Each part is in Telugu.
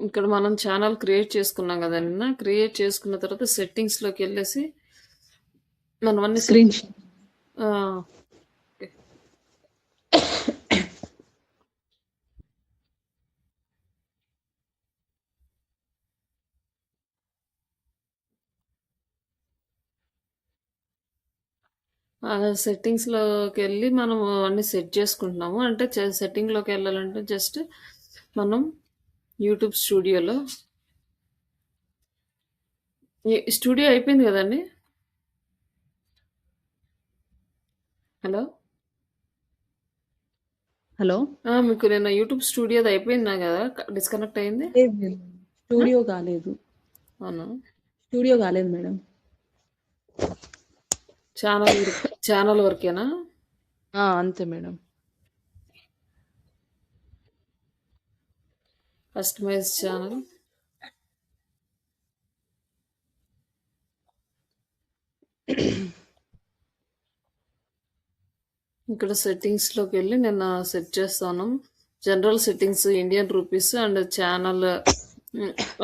ఇక్కడ మనం ఛానల్ క్రియేట్ చేసుకున్నాం గదా! నిన్న. క్రియేట్ చేసుకున్న తర్వాత సెట్టింగ్స్‌లోకెళ్ళేసి మనం అన్నీ సెట్ స్క్రీన్ ఆ! ఓకే. సెట్టింగ్స్‌లోకెళ్ళి మనము అన్నీ సెట్ చేసుకుంటున్నాము. అంటే సెట్టింగ్‌లోకెళ్ళాలంటే జస్ట్ మనం యూట్యూబ్ స్టూడియోలో స్టూడియో అయిపోయింది గదండీ! హలో! హలో? మీకు నిన్న యూట్యూబ్ స్టూడియోది అయిపోయిందా గదా! డిస్కనెక్ట్ అయింది? లేదు లేదు. ఆ! స్టూడియో కాలేదు. అవునా? స్టూడియో కాలేదు మేడం. ఛానల్ వరకేనా? అంతే మేడం. Customise channel. ఇక్కడ సెట్టింగ్స్‌లోకెళ్ళి నిన్న సెట్ చేస్తాను. General settings Indian rupees and channel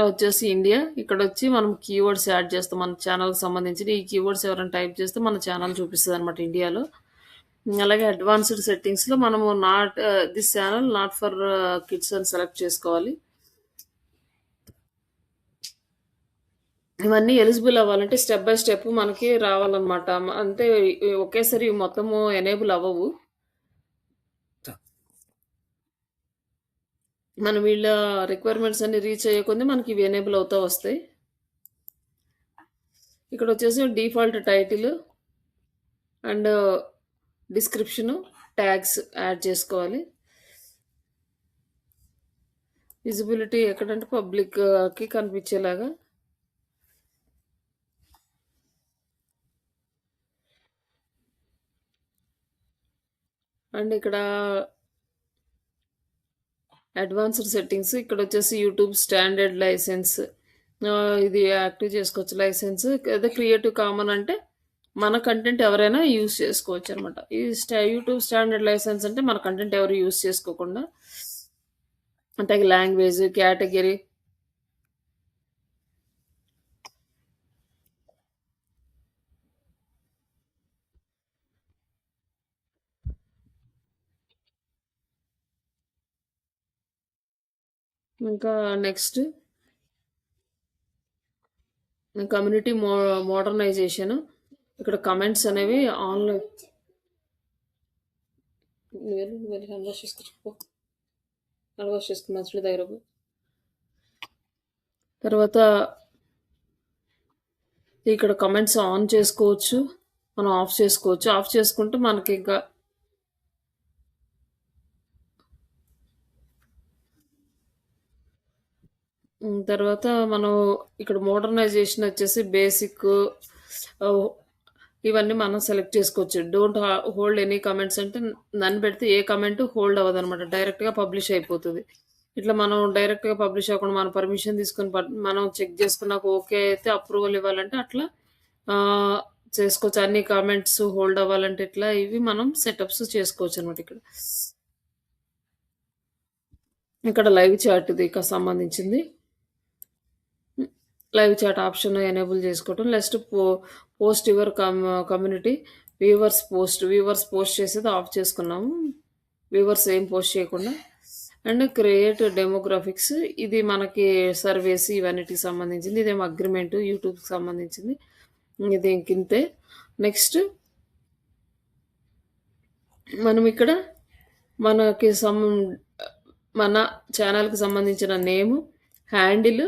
వచ్చేసి ఇండియా. ఇక్కడొచ్చి మనం కీవర్డ్స్ యాడ్ చేస్తాం. మన ఛానల్‌కి సంబంధించిన ఈ కీవర్డ్స్ ఎవరైనా టైప్ చేస్తే మన ఛానల్ చూపిస్తదనమాట ఇండియాలో. అలాగే అడ్వాన్స్‌డ్ సెట్టింగ్స్‌లో మనము this channel not for kids అని సెలెక్ట్ చేసుకోవాలి. ఇవన్నీ ఎలిజిబుల్ అవ్వాలంటే స్టెప్ బై స్టెప్ మనకి రావాలనమాట. అంటే ఒకేసారి మొత్తము ఎనేబుల్ అవ్వవు. మనం వీళ్ళ రిక్వైర్మెంట్స్ అన్ని రీచ్ అయ్యే కొద్దీ మనకి ఇవి ఎనేబుల్ అవుతా వస్తాయి. ఇక్కడ వచ్చేసి default title and description, tags add చేసుకోవాలి. విజిబిలిటీ ఎక్కడంటే పబ్లిక్‌కి కనిపించేలాగా. అండ్ ఇక్కడ అడ్వాన్స్డ్ సెట్టింగ్స్ ఇక్కడొచ్చేసి యూట్యూబ్ స్టాండర్డ్ లైసెన్స్ ఇది యాక్టివ్ చేసుకోవచ్చు లైసెన్స్. అదే క్రియేటివ్ కామన్ అంటే మన కంటెంట్ ఎవరైనా యూజ్ చేసుకోవచ్చు అనమాట. ఈ యూట్యూబ్ స్టాండర్డ్ లైసెన్స్ అంటే మన కంటెంట్ ఎవరు యూజ్ చేసుకోకుండా అంటే లాంగ్వేజ్, కేటగిరీ ఇంకా నెక్స్ట్ కమ్యూనిటీ మోడర్నైజేషన్. ఇక్కడ కమెంట్స్ అనేవి ఆన్‌లో నువ్వు హ్యాండ్ వాష్ చేసుకొచ్చుకో. హ్యాండ్ వాష్ చేసుకుని మంచినీళ్ళ దగ్గర పో. తర్వాత ఇక్కడ కమెంట్స్ ఆన్ చేసుకోవచ్చు. మనం ఆఫ్ చేసుకోవచ్చు. ఆఫ్ చేసుకుంటే మనకి ఇంకా తర్వాత మనం ఇక్కడ మోడర్నైజేషన్ వచ్చేసి బేసిక్ ఇవన్నీ మనం సెలెక్ట్ చేసుకోవచ్చు. డోంట్ హోల్డ్ ఎనీ కమెంట్స్ అంటే నన్ను పెడితే ఏ కమెంట్ హోల్డ్ అవ్వదనమాట. డైరెక్ట్‌గా పబ్లిష్ అయిపోతది. ఇట్లా మనం డైరెక్ట్‌గా పబ్లిష్ అవ్వకుండా మనం పర్మిషన్ తీసుకొని మనం చెక్ చేసుకున్నాక ఓకే అయితే అప్రూవల్ ఇవ్వాలంటే అట్లా ఆహ్, చేసుకోవచ్చు. అన్ని కామెంట్స్ హోల్డ్ అవ్వాలంటే ఇట్లా ఇవి మనం సెటప్స్ చేసుకోవచ్చనమాట ఇక్కడ. ఇక్కడ లైవ్ చాట్‌ది సంబంధించింది. లైవ్ చాట్ ఆప్షన్ ఎనేబుల్ చేసుకోవటం. Next post your community viewers post చేసేది ఆఫ్ చేసుకున్నాము. వ్యూవర్స్ ఏం పోస్ట్ చేయకుండా. అండ్ క్రియేట్ డెమోగ్రాఫిక్స్ ఇది మనకి సర్వేస్ ఇవన్నిటికి సంబంధించింది. ఇదేమో అగ్రిమెంట్ యూట్యూబ్‌కి సంబంధించింది. ఇది ఇంకింతే. నెక్స్ట్ మనం ఇక్కడ మనకి మన ఛానల్‌కి సంబంధించిన నేము, హ్యాండిల్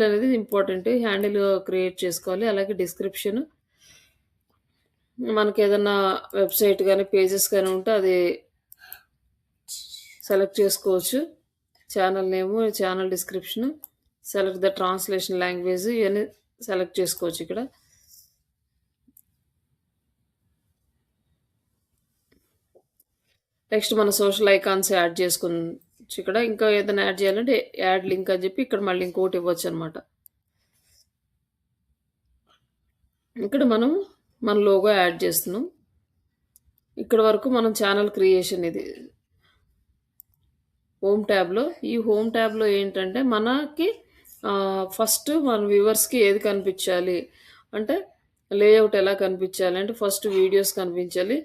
అనేది ఇంపార్టెంట్. హ్యాండిల్ క్రియేట్ చేసుకోవాలి. అలాగే డిస్క్రిప్షన్ మనకేదన్నా వెబ్‌సైట్ గాని, పేజెస్ గాని ఉంటే అది సెలెక్ట్ చేసుకోవచ్చు. Channel name, channel description, select the translation language ఇవన్నీ సెలెక్ట్ చేసుకోవచ్చు ఇక్కడ. నెక్స్ట్ మన సోషల్ ఐకాన్స్ యాడ్ చేసుకోవచ్చు ఇక్కడ. ఇంకా ఏదైనా యాడ్ చేయాలంటే యాడ్ లింక్ అని చెప్పి ఇక్కడ మళ్ళీ ఇంకోటి ఇవ్వచ్చనమాట. ఇక్కడ మనం మన లోగో యాడ్ చేస్తున్నాం. ఇక్కడ వరకు మనం ఛానల్ క్రియేషన్ ఇది. హోమ్ ట్యాబ్‌లో. ఈ హోమ్ ట్యాబ్‌లో ఏంటంటే మనకి ఫస్ట్ మన వ్యూవర్స్‌కి ఏది కనిపించాలి అంటే లేఅవుట్ ఎలా కనిపించాలి అంటే ఫస్ట్ వీడియోస్ కనిపించాలి.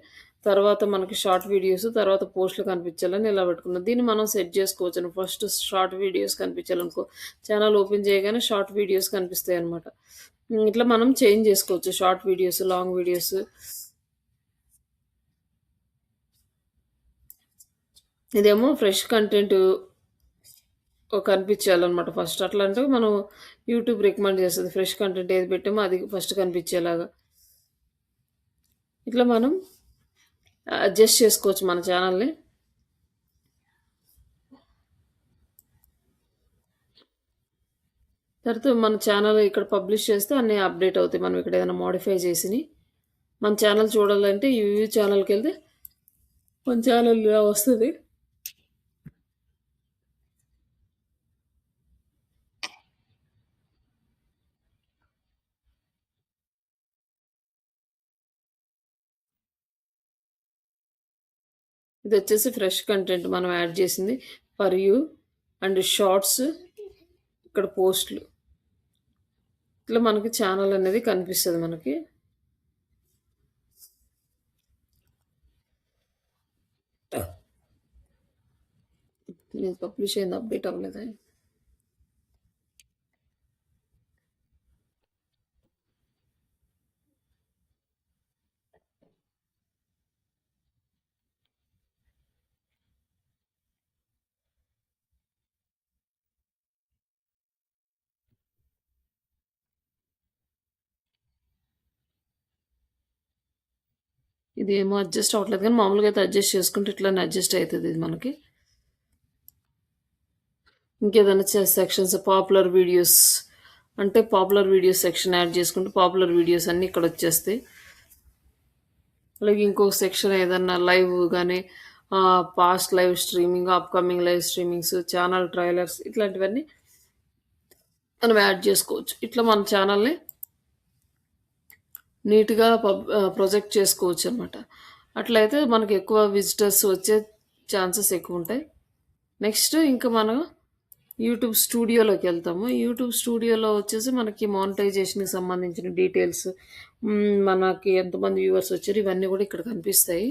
తర్వాత మనకి షార్ట్ వీడియోస్, తర్వాత పోస్ట్‌లు కనిపించాలని ఇలా పెట్టుకున్నాం. దీన్ని మనం సెట్ చేసుకోవచ్చండి. ఫస్ట్ షార్ట్ వీడియోస్ కనిపించాలనుకో ఛానల్ ఓపెన్ చేయగానే షార్ట్ వీడియోస్ కనిపిస్తాయన్నమాట. ఇట్లా మనం చేంజ్ చేసుకోవచ్చు. Short videos, long videos. ఇదేమో ఫ్రెష్ కంటెంట్ కనిపించాలనమాట ఫస్ట్. అట్లా అంటే మనం యూట్యూబ్ రికమెండ్ చేస్తది. ఫ్రెష్ కంటెంట్ ఏది పెట్టామో అది ఫస్ట్ కనిపించేలాగా. ఇట్లా మనం అడ్జస్ట్ చేసుకోవచ్చు మన ఛానల్‌ని. తర్వాత మన ఛానల్ ఇక్కడ పబ్లిష్ చేస్తే అన్నీ అప్డేట్ అవుతాయి. మనం ఇక్కడ ఏదైనా మోడిఫై చేసినయి. మన ఛానల్ చూడాలంటే ఈ వ్యూ ఛానల్‌కెళ్తే మన ఛానల్ ఇలా వస్తది. ఇదొచ్చేసి ఫ్రెష్ కంటెంట్ మనం యాడ్ చేసింది. ఫర్ యూ అండ్ షార్ట్స్, ఇక్కడ పోస్ట్‌లు. ఇట్లా మనకి ఛానల్ అనేది కనిపిస్తది మనకి. ఇది పబ్లిష్ అయింది. అప్డేట్ అవ్వలేదా? ఇదేమో అడ్జస్ట్ అవ్వట్లేదు కానీ మామూలుగా అయితే అడ్జస్ట్ చేసుకుంటే ఇట్లానే అడ్జస్ట్ అవుతది ఇది మనకి. ఇంకేదైనా సెక్షన్స్ పాపులర్ వీడియోస్ అంటే పాపులర్ వీడియోస్ సెక్షన్ యాడ్ చేసుకుంటే పాపులర్ వీడియోస్ అన్నీ ఇక్కడ వచ్చేస్తాయి. అలాగే ఇంకో సెక్షన్ ఏదన్నా లైవ్ గానీ past live streaming, upcoming live streamings, channel trailers ఇట్లాంటివన్నీ మనం యాడ్ చేసుకోవచ్చు. ఇట్లా మన ఛానల్‌ని నీట్‌గా ప్రొజెక్ట్ చేసుకోవచ్చు అనమాట. అట్లయితే మనకి ఎక్కువ విజిటర్స్ వచ్చే ఛాన్సెస్ ఎక్కువుంటాయి. నెక్స్ట్ ఇంకా మనం యూట్యూబ్ స్టూడియోలోకి వెళ్తాము. యూట్యూబ్ స్టూడియోలో వచ్చేసి మనకి మానిటైజేషన్‌కి సంబంధించిన డీటెయిల్స్, మనకి ఎంతమంది వ్యూవర్స్ వచ్చారు ఇవన్నీ కూడా ఇక్కడ కనిపిస్తాయి.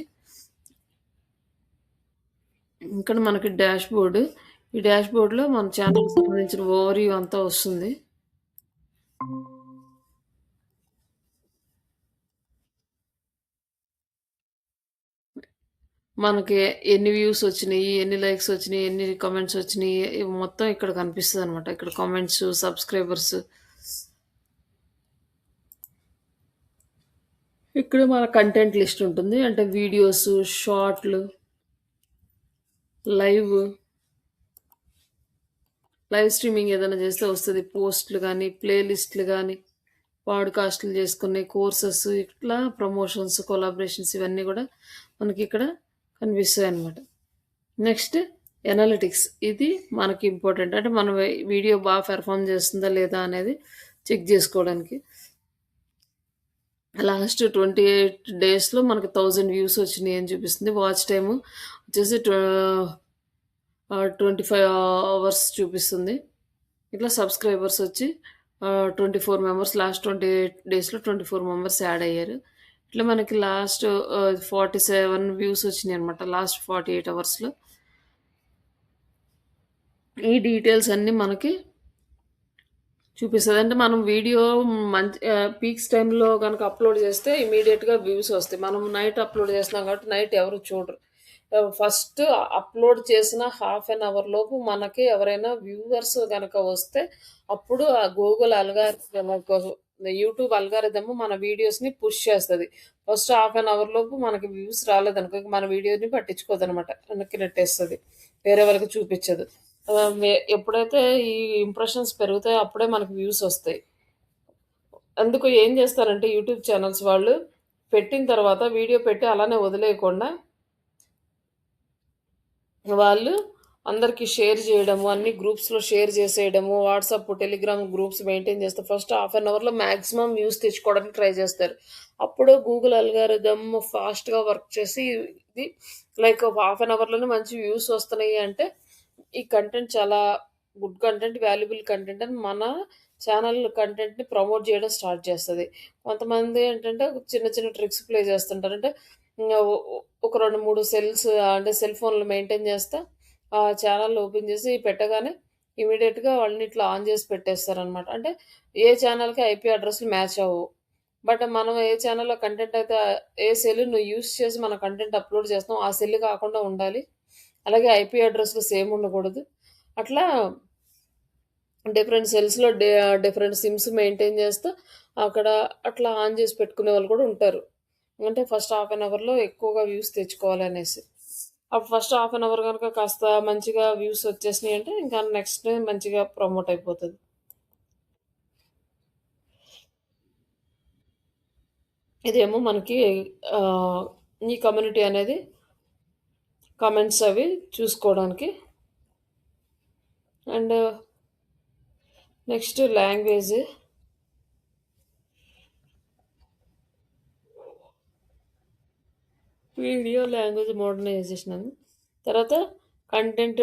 ఇక్కడ మనకి డాష్‌బోర్డ్. ఈ డాష్‌బోర్డ్‌లో మన ఛానల్‌కి సంబంధించిన ఓవర్‌వ్యూ అంతా వస్తుంది. మనకి ఎన్ని వ్యూస్ వచ్చినాయి, ఎన్ని లైక్స్ వచ్చినాయి, ఎన్ని కామెంట్స్ వచ్చినాయి ఇవి మొత్తం ఇక్కడ కనిపిస్తదనమాట. ఇక్కడ కామెంట్స్, సబ్స్క్రైబర్స్. ఇక్కడ మన కంటెంట్ లిస్ట్ ఉంటుంది. అంటే వీడియోస్, షార్ట్‌లు, లైవ్ స్ట్రీమింగ్ ఏదైనా చేస్తే వస్తది. పోస్ట్‌లు గానీ, ప్లే లిస్ట్‌లు గానీ, పాడ్‌కాస్ట్‌లు చేసుకునే కోర్సెస్ ఇట్లా ప్రమోషన్స్, కొలాబరేషన్స్ ఇవన్నీ గూడా మనకిక్కడ కనిపిస్తాయన్నమాట. Next analytics. ఇది మనకి ఇంపార్టెంట్. అంటే మన వీడియో పెర్ఫార్మ్ చేస్తుందా లేదా అనేది చెక్ జేసుకోవడానికి. లాస్ట్ 28 డేస్‌లో మనకి 1000 వ్యూస్ వచ్చినాయి అని చూపిస్తుంది. వాచ్ టైము వచ్చేసి 25 అవర్స్ చూపిస్తుంది. ఇట్లా సబ్స్క్రైబర్స్ వచ్చి 24 మెంబర్స్ లాస్ట్ 28 డేస్‌లో 24 మెంబర్స్ యాడ్ అయ్యారు. ఇట్లా మనకి లాస్ట్ 47 వ్యూస్ వచ్చినాయన్నమాట లాస్ట్ 48 అవర్స్‌లో. ఈ డీటెయిల్స్ అన్నీ మనకి చూపిస్తది. అంటే మనం వీడియో మంచి పీక్స్ టైమ్‌లో గనక అప్‌లోడ్ చేస్తే ఇమ్మీడియేట్‌గా వ్యూస్ వస్తాయి. మనం నైట్ అప్‌లోడ్ చేస్తున్నాం కాబట్టి నైట్ ఎవరు చూడరు. ఫస్ట్ అప్‌లోడ్ చేసిన హాఫ్ ఎన్ అవర్ లోపు మనకి ఎవరైనా వ్యూవర్స్ గనక వస్తే అప్పుడు ఆ గూగుల్ యూట్యూబ్ అల్గారిథమ్ మన వీడియోస్‌ని పుష్ చేస్తది. ఫస్ట్ హాఫ్ ఎన్ అవర్ లోపు మనకి వ్యూస్ రాలేదనుకో మన వీడియోని పట్టించుకోదనమాట. వెనక్కి నెట్టేస్తది. వేరే వాళ్ళకి చూపిచ్చదు. ఎప్పుడైతే ఈ ఇంప్రెషన్స్ పెరుగుతాయో అప్పుడే మనకు వ్యూస్ వస్తాయి. అందుకు ఏం చేస్తారంటే యూట్యూబ్ ఛానల్స్ వాళ్ళు పెట్టిన తర్వాత వీడియో పెట్టి అలానే వదిలేయకుండా వాళ్ళు అందరికి షేర్ చేయడము, అన్ని గ్రూప్స్‌లో షేర్ చేసేయడము, వాట్సాప్, టెలిగ్రామ్ గ్రూప్స్ మెయింటైన్ చేస్తే ఫస్ట్ హాఫ్ అన్ అవర్‌లో మాక్సిమం వ్యూస్ తెచ్చుకోవడానికి ట్రై చేస్తారు. అప్పుడు గూగుల్ అల్గారిథమ్ ఫాస్ట్‌గా వర్క్ చేసి ఇది లైక్ హాఫ్ అన్ అవర్‌లోనే మంచి వ్యూస్ వస్తున్నాయి అంటే ఈ కంటెంట్ చాలా గుడ్ కంటెంట్, వాల్యుబుల్ కంటెంట్ అని మన ఛానల్ కంటెంట్‌ని ప్రమోట్ చేయడం స్టార్ట్ చేస్తది. కొంతమంది ఏంటంటే చిన్న చిన్న ట్రిక్స్ ప్లే చేస్తుంటారు. అంటే ఇంగ ఒక 2, 3 అంటే సెల్ ఫోన్‌లు మెయింటైన్ చేస్తా ఆ ఛానెల్ ఓపెన్ చేసి పెట్టగానే ఇమ్మీడియేట్‌గా వాళ్ళని ఇట్లా ఆన్ చేసి పెట్టేస్తారనమాట. అంటే ఏ ఛానెల్‌కి ఐపీ అడ్రెస్‌లు మ్యాచ్ అవ్వవు. బట్ మనం ఏ ఛానెల్‌లో కంటెంట్ అయితే ఏ సెల్ నువ్వు యూజ్ చేసి మన కంటెంట్ అప్‌లోడ్ చేస్తున్నావో ఆ సెల్ కాకుండా ఉండాలి. అలాగే ఐపీ అడ్రెస్‌లు సేమ్ ఉండకూడదు. అట్లా డిఫరెంట్ సెల్స్‌లో డిఫరెంట్ సిమ్స్ మెయింటైన్ చేస్తూ అక్కడ అట్లా ఆన్ చేసి పెట్టుకునే వాళ్ళు కూడా ఉంటారు. అంటే ఫస్ట్ హాఫ్ అన్ అవర్‌లో ఎక్కువగా వ్యూస్ తెచ్చుకోవాలనేసి. అప్పుడు ఫస్ట్ హాఫ్ అన్ అవర్ గనుక కాస్త మంచిగా వ్యూస్ వచ్చేసినాయంటే ఇంకా నెక్స్ట్ డే మంచిగా ప్రమోట్ అయిపోతది. ఇదేమో మనకి ఆహ్, ఈ కమ్యూనిటీ అనేది కామెంట్స్ అవి చూసుకోవడానికి. And next language. Video language modernization అని. తర్వాత కంటెంట్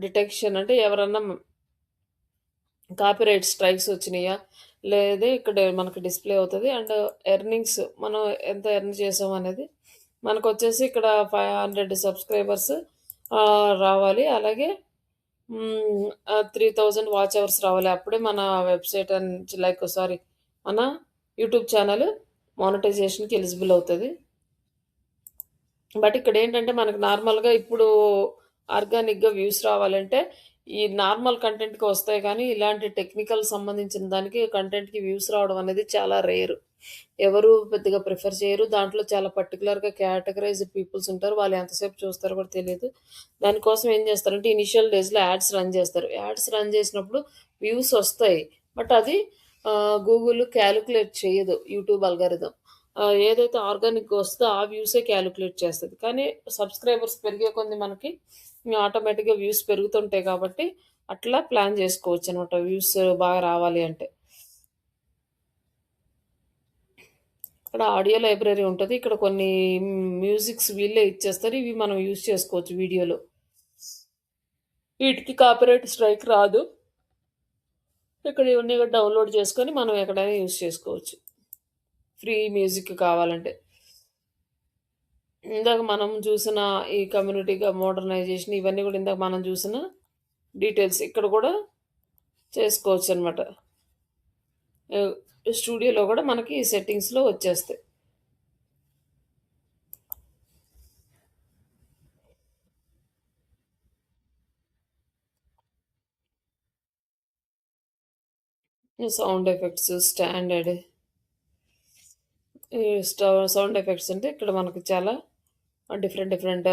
డిటెక్షన్ అంటే ఎవరన్నా కాపీరైట్ స్ట్రైక్స్ వచ్చినాయా? లేదా ఇక్కడ మనకు డిస్‌ప్లే అవుతది. అండ్ ఎర్నింగ్స్ మనం ఎంత ఎర్న్ చేసాం అనేది మనకొచ్చేసి ఇక్కడ 500 సబ్‌స్క్రైబర్స్ రావాలి. అలాగే 3000 వాచ్ అవర్స్ రావాలి. అప్పుడే మన వెబ్‌సైట్ మన యూట్యూబ్ ఛానల్ మానిటైజేషన్‌కి ఎలిజిబుల్ అవుతది. బట్ ఇక్కడేంటంటే మనకు నార్మల్‌గా ఇప్పుడు ఆర్గానిక్‌గా వ్యూస్ రావాలంటే, ఈ నార్మల్ కంటెంట్‌కి వస్తాయి కానీ, ఇలాంటి టెక్నికల్ సంబంధించిన దానికి కంటెంట్‌కి వ్యూస్ రావడం అనేది చాలా రేర్. ఎవరు పెద్దగా ప్రిఫర్ చేయరు. దాంట్లో చాలా పర్టిక్యులర్‌గా కేటగరైజ్డ్ పీపుల్స్ ఉంటారు. వాళ్ళు ఎంతసేపు చూస్తారో కూడా తెలీదు. దానికోసం ఏం చేస్తారంటే, ఇనిషియల్ డేస్‌లో యాడ్స్ రన్ చేస్తారు. యాడ్స్ రన్ చేసినప్పుడు వ్యూస్ వస్తాయి. బట్ అది గూగుల్ కాలిక్యులేట్ చేయదు యూట్యూబ్ అల్గారిథం. ఏదైతే ఆర్గానిక్‌గా వస్తదో ఆ వ్యూసే కాలిక్యులేట్ చేస్తది. కానీ సబ్‌స్క్రైబర్స్ పెరిగే కొద్దీ మనకి ఆటోమేటిక్‌గా వ్యూస్ పెరుగుతుంటాయి కాబట్టి, అట్లా ప్లాన్ చేసుకోవచ్చనమాట వ్యూస్ బాగా రావాలి అంటే. ఇక్కడ ఆడియో లైబ్రరీ ఉంటది. ఇక్కడ కొన్ని మ్యూజిక్స్ వీళ్ళే ఇచ్చేస్తారు. ఇవి మనం యూజ్ చేసుకోవచ్చు వీడియోలో. వీటికి కాపీరైట్ స్ట్రైక్ రాదు. ఇక్కడ ఇవన్నీ కూడా డౌన్‌లోడ్ చేసుకొని మనం ఎక్కడైనా యూజ్ చేసుకోవచ్చు. ఫ్రీ మ్యూజిక్ కావాలంటే. ఇందాక మనం చూసిన ఈ కమ్యూనిటీగా మోడర్నైజేషన్ ఇవన్నీ కూడా ఇందాక మనం చూసిన డీటెయిల్స్ ఇక్కడ కూడా చేసుకోవచ్చనమాట. ఆహ్, స్టూడియోలో కూడా మనకి సెట్టింగ్స్‌లో వచ్చేస్తాయి. సౌండ్ ఎఫెక్ట్స్, స్టాండర్డ్ ఈ సౌండ్ ఎఫెక్ట్స్ అంటే ఇక్కడ మనకు చాలా డిఫరెంట్ డిఫరెంట్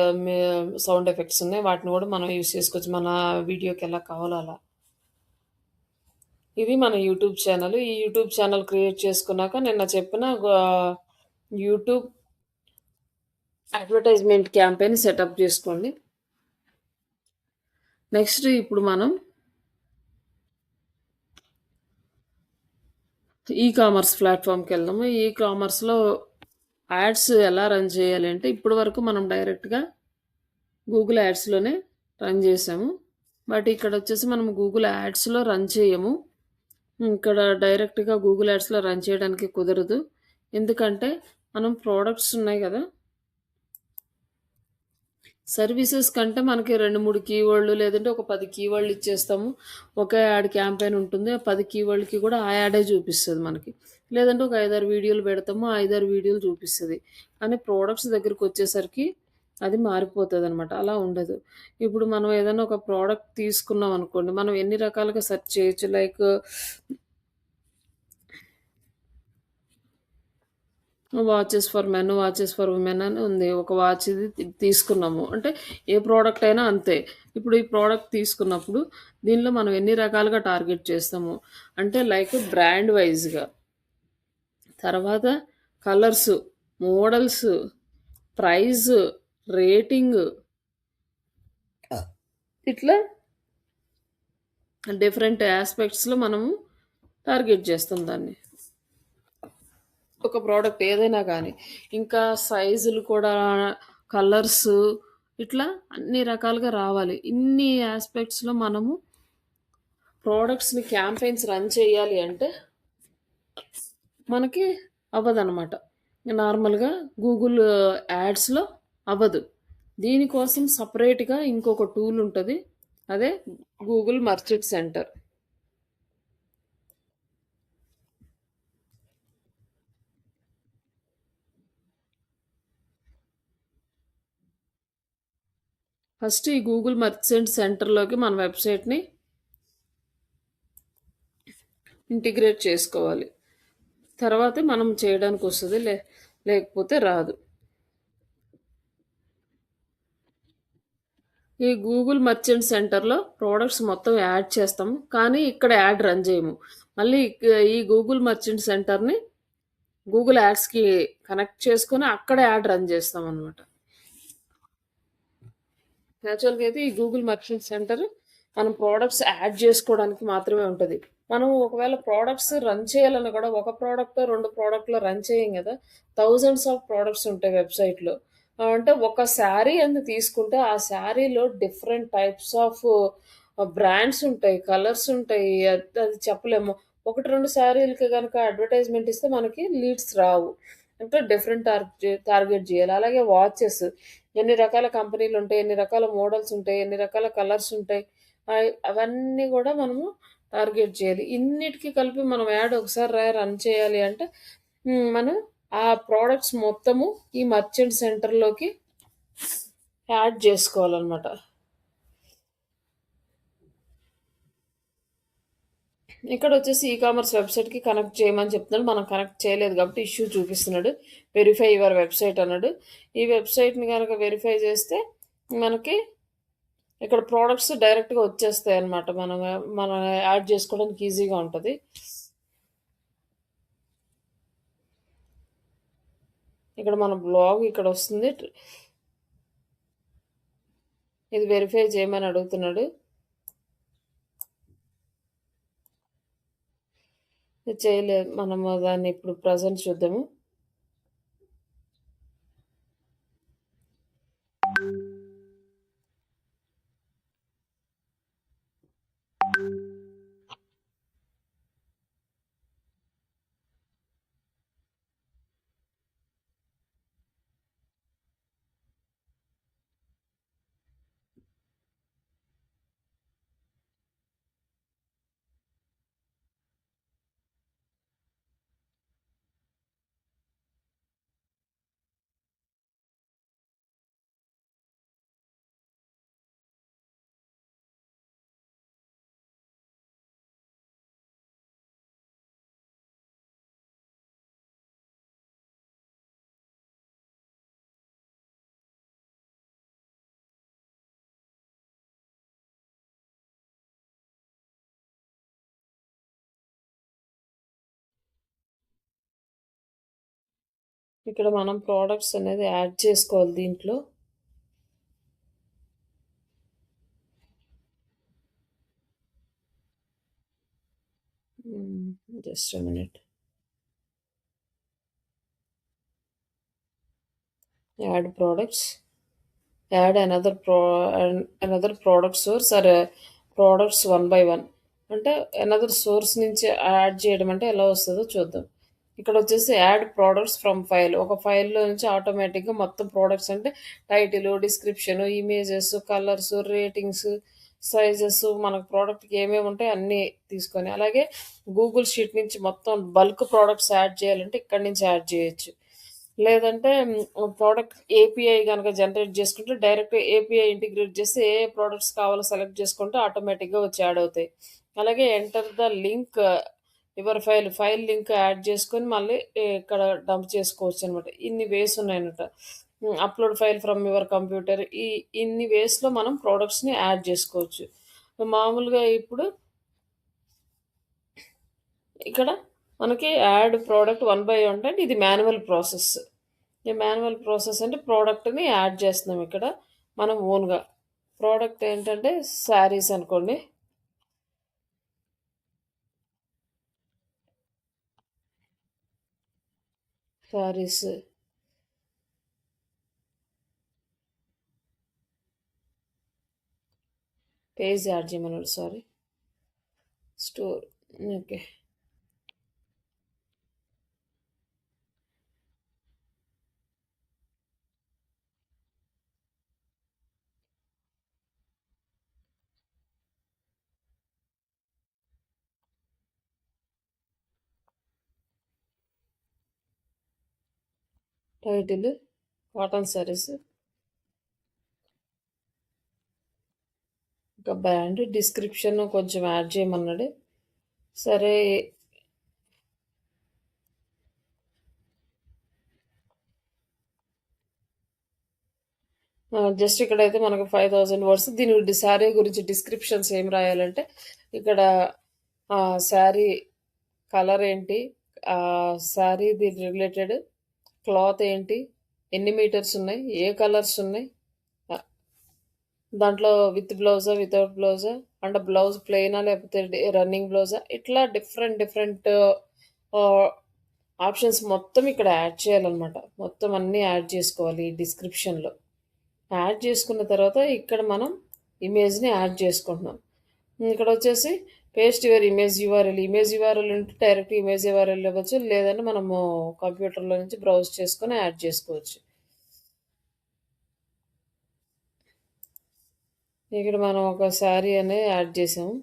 సౌండ్ ఎఫెక్ట్స్ ఉన్నాయి. వాటిని కూడా మనం యూజ్ చేసుకోవచ్చు. మన వీడియోకి ఎలా కావాలో అలా. ఇది మన యూట్యూబ్ ఛానల్. ఈ యూట్యూబ్ ఛానల్ క్రియేట్ చేసుకున్నాక నిన్న చెప్పిన యూట్యూబ్ అడ్వర్టైజ్‌మెంట్ క్యాంపెయిన్ సెటప్ చేసుకోండి. నెక్స్ట్ ఇప్పుడు మనం ఈ కామర్స్ ప్లాట్‌ఫామ్‌కెళ్దాము. ఈ కామర్స్‌లో యాడ్స్ ఎలా రన్ చేయాలి అంటే, ఇప్పటి వరకు మనం డైరెక్ట్‌గా గూగుల్ యాడ్స్‌లోనే రన్ చేసాము. బట్ ఇక్కడొచ్చేసి మనం గూగుల్ యాడ్స్‌లో రన్ చేయము. ఇక్కడ డైరెక్ట్‌గా గూగుల్ యాడ్స్‌లో రన్ చేయడానికి కుదరదు. ఎందుకంటే, మనం ప్రొడక్ట్స్ ఉన్నాయి గదా! సర్వీసెస్ కంటే మనకి 2, 3 కీవర్డ్‌లు లేదంటే ఒక 10 కీవర్డ్‌లు ఇచ్చేస్తాము. ఒకే యాడ్ క్యాంపెయిన్ ఉంటుంది. ఆ 10 కీవర్డ్‌లకి కూడా ఆ యాడే చూపిస్తది మనకి. లేదంటే ఒక 5, 6 వీడియోలు పెడతాము. ఆ 5, 6 వీడియోలు చూపిస్తది. కానీ ప్రొడక్ట్స్ దగ్గరికొచ్చేసరికి అది మారిపోతదనమాట. అలా ఉండదు. ఇప్పుడు మనం ఏదైనా ఒక ప్రోడక్ట్ తీసుకున్నాం అనుకోండి, మనం ఎన్ని రకాలుగా సెర్చ్ చేయొచ్చు. Like watches for men, watches for women అని ఉంది. ఒక వాచ్ ఇది తీసుకున్నాము. అంటే ఏ ప్రోడక్ట్ అయినా అంతే. ఇప్పుడు ఈ ప్రోడక్ట్ తీసుకున్నప్పుడు దీనిలో మనం ఎన్ని రకాలుగా టార్గెట్ చేస్తాము. అంటే లైక్ బ్రాండ్ వైస్‌గా. తర్వాత కలర్సు, మోడల్సు, ప్రైజు, రేటింగు ఇట్లా డిఫరెంట్ యాస్పెక్ట్స్‌లో మనము టార్గెట్ చేస్తాం దాన్ని. ఒక ప్రోడక్ట్ ఏదైనా గానీ. ఇంకా సైజులు కూడా కలర్సు ఇట్లా అన్ని రకాలుగా రావాలి. ఇన్ని యాస్పెక్ట్స్‌లో మనము ప్రొడక్ట్స్‌ని క్యాంపెయిన్స్ రన్ చేయాలి అంటే మనకి అవ్వదనమాట. నార్మల్‌గా గూగుల్ యాడ్స్‌లో అవ్వదు. దీనికోసం సెపరేట్‌గా ఇంకొక టూల్ ఉంటది. అదే గూగుల్ మర్చెంట్ సెంటర్. ఫస్ట్ ఈ గూగుల్ మర్చెంట్ సెంటర్‌లోకి మన వెబ్‌సైట్‌ని ఇంటిగ్రేట్ చేసుకోవాలి. తర్వాతే మనం చేయడానికొస్తది. లేకపోతే రాదు. ఈ గూగుల్ మర్చెంట్ సెంటర్‌లో ప్రొడక్ట్స్ మొత్తం యాడ్ చేస్తాము. కానీ ఇక్కడ యాడ్ రన్ చేయము. మళ్ళీ ఈ గూగుల్ మర్చెంట్ సెంటర్‌ని గూగుల్ యాడ్స్‌కి కనెక్ట్ చేసుకొని అక్కడ యాడ్ రన్ చేస్తామనమాట. యాక్చువల్‌గా అయితే ఈ గూగుల్ మర్చెంట్ సెంటర్ మనం ప్రొడక్ట్స్ యాడ్ చేసుకోవడానికి మాత్రమే ఉంటది. మనం ఒకవేళ ప్రొడక్ట్స్ రన్ చేయాలన్నా కూడా ఒక ప్రోడక్టో, 2 ప్రోడక్ట్‌లో రన్ చేయం గదా! థౌసండ్స్ ఆఫ్ ప్రొడక్ట్స్ ఉంటాయి వెబ్‌సైట్‌లో. అంటే ఒక శారీ అని తీసుకుంటే ఆ శారీలో డిఫరెంట్ టైప్స్ ఆఫ్ బ్రాండ్స్ ఉంటాయి, కలర్స్ ఉంటాయి. అది చెప్పలేము. 1, 2 శారీలకి గనక అడ్వర్టైజ్‌మెంట్ ఇస్తే మనకి లీడ్స్ రావు. అంటే డిఫరెంట్ టార్గెట్ జేయాలి. అలాగే వాచెస్ ఎన్ని రకాల కంపెనీలుంటాయి, ఎన్ని రకాల మోడల్స్ ఉంటాయి, ఎన్ని రకాల కలర్స్ ఉంటాయి. అవన్నీ గూడా మనము టార్గెట్ చేయాలి. ఇన్నిటికి కలిపి మనం యాడ్ ఒకసారి రన్ చేయాలి అంటే మనం ఆ ప్రొడక్ట్స్ మొత్తము ఈ మర్చెంట్ సెంటర్‌లోకి యాడ్ జేసుకోవాలనమాట. ఇక్కడొచ్చేసి కామర్స్ వెబ్‌సైట్‌కి కనెక్ట్ చేయమని చెప్తున్నాడు. మనం కనెక్ట్ చేయలేదు కాబట్టి ఇష్యూ చూపిస్తున్నాడు. వెరిఫై యువర్ వెబ్‌సైట్ అన్నాడు. ఈ వెబ్‌సైట్‌ని గనక వెరిఫై చేస్తే మనకి ఇక్కడ ప్రొడక్ట్స్ డైరెక్ట్‌గా వచ్చేస్తాయన్నమాట. మనం యాడ్ చేసుకోవడానికి ఈజీగా ఉంటది. ఇక్కడ మన బ్లాగ్ ఇక్కడొస్తుంది. ఇది వెరిఫై చేయమని అడుగుతున్నాడు. ఇది చేయలేదు. మనము దాన్ని ఇప్పుడు ప్రెజెంట్ చూద్దాము. ఇక్కడ మనం ప్రొడక్ట్స్ అనేది యాడ్ చేసుకోవాలి దీంట్లో. Just a minute. Add products. Add another product source or products one by one. అంటే అనదర్ సోర్స్ నుంచి యాడ్ చేయడం అంటే ఎలా వస్తుందో చూద్దాం. ఇక్కడ వచ్చేసి యాడ్ ప్రొడక్ట్స్ ఫ్రమ్ ఫైల్. ఒక ఫైల్‌లో నుంచి ఆటోమేటిక్‌గా మొత్తం ప్రొడక్ట్స్ అంటే title, description, images, colours, ratings, sizes మనకు ప్రొడక్ట్‌కి ఏమేమి ఉంటాయో అన్నీ తీసుకొని, అలాగే గూగుల్ షీట్ నుంచి మొత్తం బల్క్ ప్రొడక్ట్స్ యాడ్ చేయాలంటే ఇక్కడి నుంచి యాడ్ చేయొచ్చు. లేదంటే ప్రొడక్ట్ ఏపీఐ గనక జనరేట్ చేసుకుంటే డైరెక్ట్ ఏపీఐ ఇంటిగ్రేట్ చేసి ఏ ఏ ప్రొడక్ట్స్ కావాలో సెలెక్ట్ చేసుకుంటే ఆటోమేటిక్‌గా వచ్చి యాడ్ అవుతాయి. అలాగే enter the link your file link add చేసుకొని మళ్ళీ ఇక్కడ డంప్ చేసుకోవచ్చనమాట. ఇన్ని వేస్ ఉన్నాయన్నమాట. Upload file from your computer ఇన్ని వేస్‌లో మనం ప్రొడక్ట్స్‌ని యాడ్ చేసుకోవచ్చు. మామూలుగా ఇప్పుడు ఇక్కడ మనకి add product one by one అంటే ఇది మాన్యువల్ ప్రాసెస్. ఈ మాన్యువల్ ప్రాసెస్ అంటే ప్రోడక్ట్‌ని యాడ్ చేస్తున్నాం ఇక్కడ మనం ఓన్‌గా. ప్రోడక్ట్ ఏంటంటే శారీస్ అనుకోండి. శారీస్ పేజ్ యాడ్ చేయమన్నాడు, sorry. Store. Okay. Title cotton saris, ఒక బ్రాండ్, డిస్క్రిప్షన్ కొంచెం యాడ్ చేయమన్నాడు. సరే, జస్ట్ ఇక్కడైతే మనకు 5000 వర్డ్స్. దీని శారీ గురించి డిస్క్రిప్షన్స్ ఏం రాయాలంటే ఇక్కడ శారీ కలర్ ఏంటి, శారీ దీని రిలేటెడ్ క్లాత్ ఏంటి, ఎన్ని మీటర్స్ ఉన్నాయి, ఏ కలర్స్ ఉన్నాయి, ఆ, దాంట్లో విత్ బ్లౌజా వితౌట్ బ్లౌజా, అంటే బ్లౌజ్ ప్లెయినా లేకపోతే రన్నింగ్ బ్లౌజా, ఇట్లా డిఫరెంట్ డిఫరెంట్ ఆప్షన్స్ మొత్తం ఇక్కడ యాడ్ చేయాలన్నమాట. మొత్తం అన్నీ యాడ్ చేసుకోవాలి ఈ డిస్క్రిప్షన్లో. యాడ్ చేసుకున్న తర్వాత ఇక్కడ మనం ఇమేజ్ని యాడ్ చేసుకుంటున్నాం. ఇక్కడ వచ్చేసి paste your image URL. Image URL ఉంటే డైరెక్ట్ ఇమేజ్ యూఆర్ఎల్ ఇవ్వచ్చు, లేదంటే మనము కంప్యూటర్లో నుంచి బ్రౌజ్ చేసుకొని యాడ్ చేసుకోవచ్చు. ఇక్కడ మనం ఒక శారీ అనేది యాడ్ చేసాము.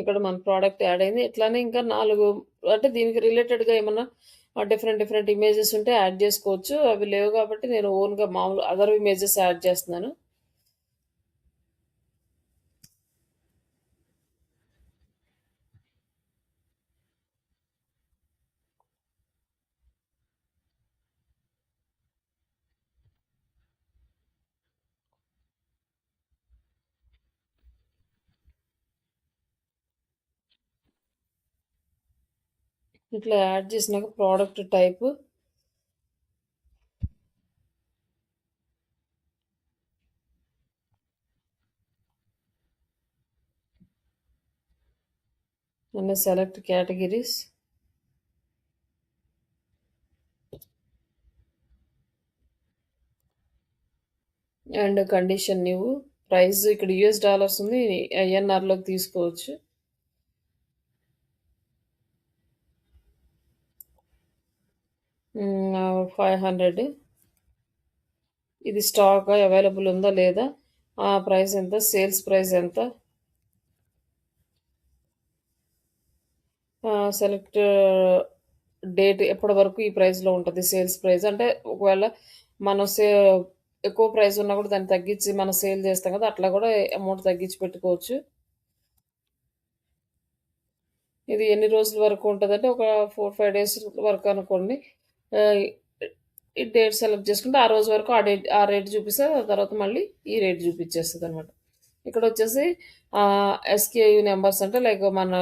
ఇక్కడ మన ప్రోడక్ట్ యాడ్ అయింది. ఇట్లానే ఇంకా 4 అంటే దీనికి రిలేటెడ్‌గా ఏమన్నా డిఫరెంట్ డిఫరెంట్ ఇమేజెస్ ఉంటే యాడ్ చేసుకోవచ్చు. అవి లేవు కాబట్టి నేను ఓన్‌గా మామూలు అదర్ ఇమేజెస్ యాడ్ చేస్తున్నాను. ఇట్లా యాడ్ చేసినాక product type, and select categories, and condition new. Price ఇక్కడ యూఎస్ డాలర్స్ ఉంది, ఐఎన్ఆర్లోకి తీసుకోవచ్చు. హ్మ్. 500. ఇది స్టాక్ అవైలబుల్ ఉందా లేదా, ప్రైస్ ఎంత, సేల్స్ ప్రైస్ ఎంత, సెలెక్ట్ డేట్ ఎప్పటి వరకు ఈ ప్రైస్లో ఉంటుంది సేల్స్ ప్రైస్. అంటే ఒకవేళ మనం ఎక్కువ ప్రైస్ ఉన్నా కూడా దాన్ని తగ్గించి మనం సేల్ చేస్తాం కదా, అట్లా కూడా అమౌంట్ తగ్గించి పెట్టుకోవచ్చు. ఇది ఎన్ని రోజుల వరకు ఉంటుందంటే ఒక 4-5 డేస్ వరకు అనుకోండి. ఈ డేట్ సెలెక్ట్ చేసుకుంటే ఆ రోజు వరకు ఆ రేట్ చూపిస్తే ఆ తర్వాత మళ్ళీ ఈ రేట్ చూపించేస్తుంది అనమాట. ఇక్కడ వచ్చేసి ఎస్కేయు నెంబర్స్ అంటే లైక్ మన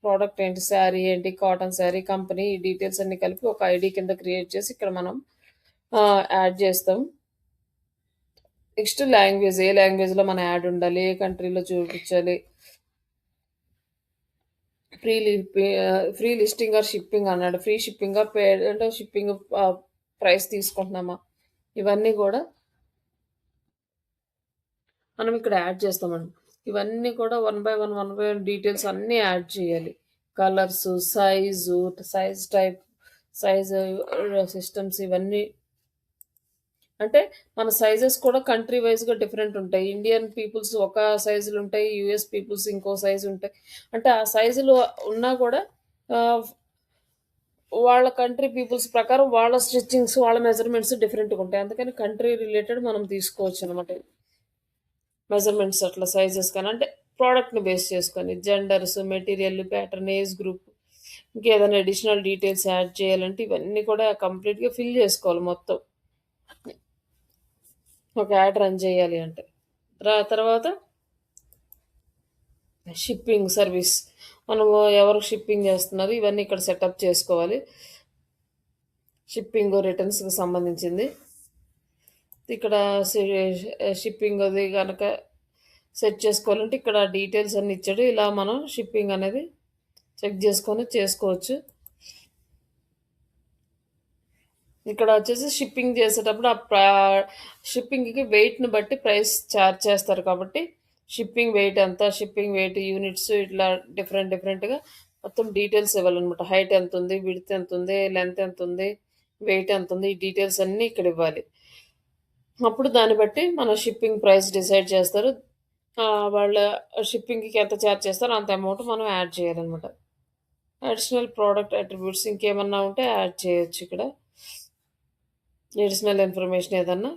ప్రోడక్ట్ ఏంటి, శారీ ఏంటి, కాటన్ శారీ, కంపెనీ, ఈ డీటెయిల్స్ అన్ని కలిపి ఒక ఐడి కింద క్రియేట్ చేసి ఇక్కడ మనం యాడ్ చేస్తాం. నెక్స్ట్ లాంగ్వేజ్, ఏ లాంగ్వేజ్లో మన యాడ్ ఉండాలి, ఏ కంట్రీలో చూపించాలి, ఫ్రీ లిస్టింగ్ ఆర్ షిప్పింగ్ అన్నాడు. ఫ్రీ షిప్పింగ్ పేడ్ అంటే షిప్పింగ్ ప్రైస్ తీసుకుంటున్నామా, ఇవన్నీ కూడా మనం ఇక్కడ యాడ్ చేస్తామండి. ఇవన్నీ కూడా 1 బై 1 డీటెయిల్స్ అన్నీ యాడ్ చేయాలి. Colours, size type, size systems, ఇవన్నీ అంటే మన సైజెస్ కూడా కంట్రీ వైజ్గా డిఫరెంట్ ఉంటాయి. ఇండియన్ పీపుల్స్ ఒక సైజులు ఉంటాయి, యూఎస్ పీపుల్స్ ఇంకో సైజు ఉంటాయి. అంటే ఆ సైజులు ఉన్నా కూడా ఆ, వాళ్ళ కంట్రీ పీపుల్స్ ప్రకారం వాళ్ళ స్టిచ్చింగ్స్, వాళ్ళ మెజర్మెంట్స్ డిఫరెంట్గా ఉంటాయి. అందుకని కంట్రీ రిలేటెడ్ మనం తీసుకోవచ్చు అనమాట. మెజర్మెంట్స్ అట్లా సైజెస్ కానీ అంటే ప్రోడక్ట్ని బేస్ చేసుకొని genders, material, pattern, age group, ఇంకేదైనా అడిషనల్ డీటెయిల్స్ యాడ్ చేయాలంటే ఇవన్నీ కూడా కంప్లీట్గా ఫిల్ చేసుకోవాలి మొత్తం ఒక యాడ్ రన్ చేయాలి అంటే. తర్వాత షిప్పింగ్ సర్వీస్, మనము ఎవరికి షిప్పింగ్ చేస్తున్నారు ఇవన్నీ ఇక్కడ సెటప్ చేసుకోవాలి. షిప్పింగ్ రిటర్న్స్కి సంబంధించింది ఇక్కడ షిప్పింగ్ అది కనుక సెట్ చేసుకోవాలంటే ఇక్కడ డీటెయిల్స్ అన్ని ఇచ్చాడు. ఇలా మనం షిప్పింగ్ అనేది చెక్ చేసుకొని చేసుకోవచ్చు. ఇక్కడ వచ్చేసి షిప్పింగ్ చేసేటప్పుడు షిప్పింగ్కి వెయిట్ని బట్టి ప్రైస్ ఛార్జ్ చేస్తారు కాబట్టి షిప్పింగ్ వెయిట్ ఎంత, షిప్పింగ్ వెయిట్ యూనిట్స్ ఇట్లా డిఫరెంట్గా మొత్తం డీటెయిల్స్ ఇవ్వాలన్నమాట. హైట్ ఎంత ఉంది, విడ్త్ ఎంత ఉంది, లెంత్ ఎంత ఉంది, వెయిట్ ఎంత ఉంది, ఈ డీటెయిల్స్ అన్నీ ఇక్కడ ఇవ్వాలి. అప్పుడు దాన్ని బట్టి మన షిప్పింగ్ ప్రైస్ డిసైడ్ చేస్తారు. వాళ్ళ షిప్పింగ్కి ఎంత ఛార్జ్ చేస్తారో అంత అమౌంట్ మనం యాడ్ చేయాలన్నమాట. అడిషనల్ ప్రోడక్ట్ అట్రిబ్యూట్స్ ఇంకేమన్నా ఉంటే యాడ్ చేయొచ్చు ఇక్కడ. అడిషనల్ ఇన్ఫర్మేషన్ ఏదన్నా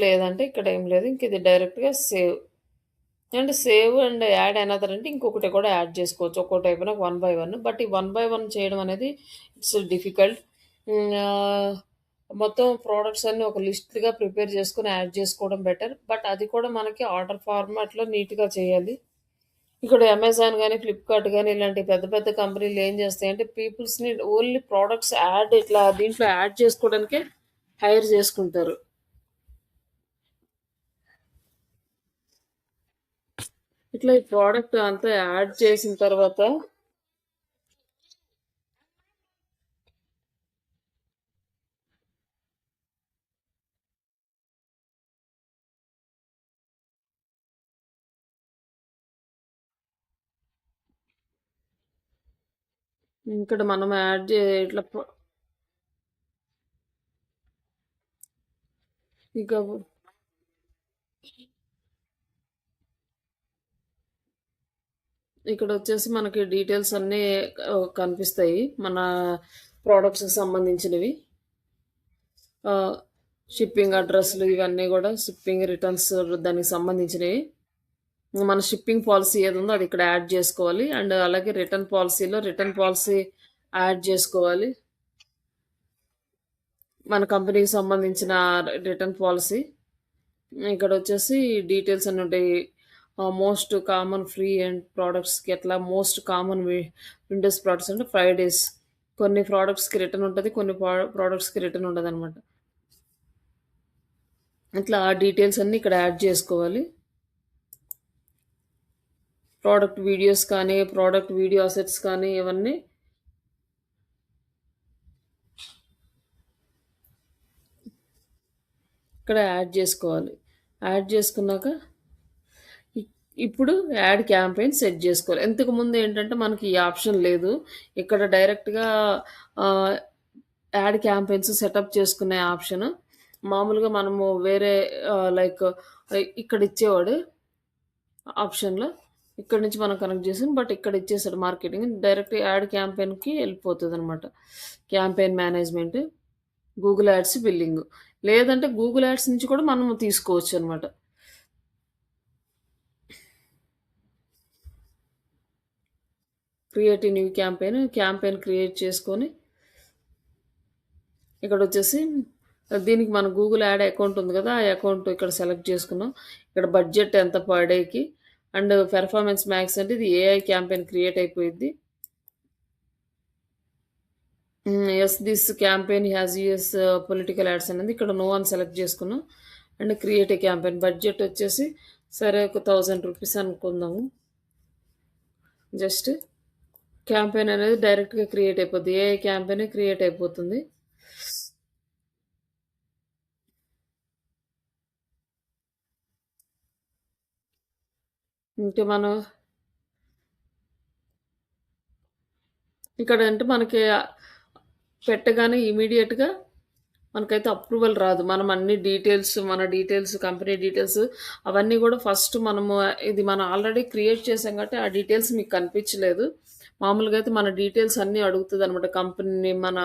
లేదంటే ఇక్కడ ఏం లేదు. ఇంక ఇది డైరెక్ట్గా సేవ్ అండ్ యాడ్ అనదర్ అంటే ఇంకొకటి కూడా యాడ్ చేసుకోవచ్చు. ఒక్కొక్కటి అయిపోయినా 1 by 1. బట్ ఈ 1 by 1 చేయడం అనేది ఇట్స్ డిఫికల్ట్. మొత్తం ప్రోడక్ట్స్ అన్ని ఒక లిస్ట్గా ప్రిపేర్ చేసుకుని యాడ్ చేసుకోవడం బెటర్. బట్ అది కూడా మనకి ఆర్డర్ ఫార్మాట్లో నీట్గా చేయాలి. ఇక్కడ అమెజాన్ కానీ, ఫ్లిప్కార్ట్ కానీ ఇలాంటి పెద్ద పెద్ద కంపెనీలు ఏం చేస్తాయంటే పీపుల్స్ని ఓన్లీ ప్రోడక్ట్స్ యాడ్ ఇట్లా దీంట్లో యాడ్ చేసుకోవడానికే హైర్ చేసుకుంటారు. ఇట్లా ఈ ప్రోడక్ట్ అంతా యాడ్ చేసిన తర్వాత ఇక్కడ మనం యాడ్ ఇట్లా ఇక ఇక్కడ వచ్చేసి మనకి డీటెయిల్స్ అన్నీ కనిపిస్తాయి మన ప్రోడక్ట్స్కి సంబంధించినవి. షిప్పింగ్ అడ్రస్లు ఇవన్నీ కూడా షిప్పింగ్ రిటర్న్స్ దానికి సంబంధించినవి. మన షిప్పింగ్ పాలసీ ఏది ఉందో అది ఇక్కడ యాడ్ చేసుకోవాలి. అండ్ అలాగే రిటర్న్ పాలసీ యాడ్ చేసుకోవాలి. మన కంపెనీకి సంబంధించిన రిటర్న్ పాలసీ ఇక్కడ వచ్చేసి డీటెయిల్స్ అన్నీ ఉంటాయి. మోస్ట్ కామన్ ఫ్రీ అండ్ ప్రోడక్ట్స్కి ఎట్లా మోస్ట్ కామన్ విండోస్ ప్రోడక్ట్స్ అంటే 5 days. కొన్ని ప్రోడక్ట్స్కి రిటర్న్ ఉంటుంది, కొన్ని ప్రోడక్ట్స్కి రిటర్న్ ఉండదు అనమాట. ఇట్లా ఆ డీటెయిల్స్ అన్నీ ఇక్కడ యాడ్ చేసుకోవాలి. ప్రోడక్ట్ వీడియోస్ కానీ, ప్రోడక్ట్ వీడియో అసెట్స్ కానీ ఇవన్నీ ఇక్కడ యాడ్ చేసుకోవాలి. యాడ్ చేసుకున్నాక ఇప్పుడు యాడ్ క్యాంపెయిన్ సెట్ చేసుకోవాలి. ఇంతకుముందు ఏంటంటే మనకి ఈ ఆప్షన్ లేదు. ఇక్కడ డైరెక్ట్గా యాడ్ క్యాంపెయిన్స్ సెటప్ చేసుకునే ఆప్షన్ మామూలుగా మనము వేరే లైక్ ఇక్కడ ఇచ్చేవాడు ఆప్షన్లో, ఇక్కడ నుంచి మనం కనెక్ట్ చేసాం. బట్ ఇక్కడ ఇచ్చేసాడు మార్కెటింగ్, డైరెక్ట్ యాడ్ క్యాంపెయిన్కి వెళ్ళిపోతుంది అనమాట. Campaign management, Google ads, billing. లేదంటే గూగుల్ యాడ్స్ నుంచి కూడా మనం తీసుకోవచ్చు అనమాట. క్రియేట్ న్యూ క్యాంపెయిన్ క్రియేట్ చేసుకొని ఇక్కడ వచ్చేసి దీనికి మన గూగుల్ యాడ్ అకౌంట్ ఉంది కదా, ఆ అకౌంట్ ఇక్కడ సెలెక్ట్ చేసుకున్నాం. ఇక్కడ బడ్జెట్ ఎంత పర్ డేకి అండ్ పెర్ఫార్మెన్స్ మ్యాక్స్ అంటే ఇది ఏఐ క్యాంపెయిన్ క్రియేట్ అయిపోయింది. Yes this campaign has US political ads అనేది ఇక్కడ నో అని సెలెక్ట్ చేసుకున్నాం. And create a campaign budget వచ్చేసి సరే ఒక 1000 రూపీస్ అనుకుందాము. జస్ట్ క్యాంపెయిన్ అనేది డైరెక్ట్గా క్రియేట్ అయిపోతుంది, ఏఐ క్యాంపెయిన్ క్రియేట్ అయిపోతుంది. ఇంకా మనం ఇక్కడ అంటే మనకి పెట్టగానే ఇమీడియట్గా మనకైతే అప్రూవల్ రాదు. మనం అన్ని డీటెయిల్స్, మన డీటెయిల్స్, కంపెనీ డీటెయిల్స్ అవన్నీ కూడా ఫస్ట్ మనము ఇది మనం ఆల్రెడీ క్రియేట్ చేసాం కాబట్టి ఆ డీటెయిల్స్ మీకు కనిపించలేదు. మామూలుగా అయితే మన డీటెయిల్స్ అన్నీ అడుగుతుంది అనమాట. కంపెనీ, మన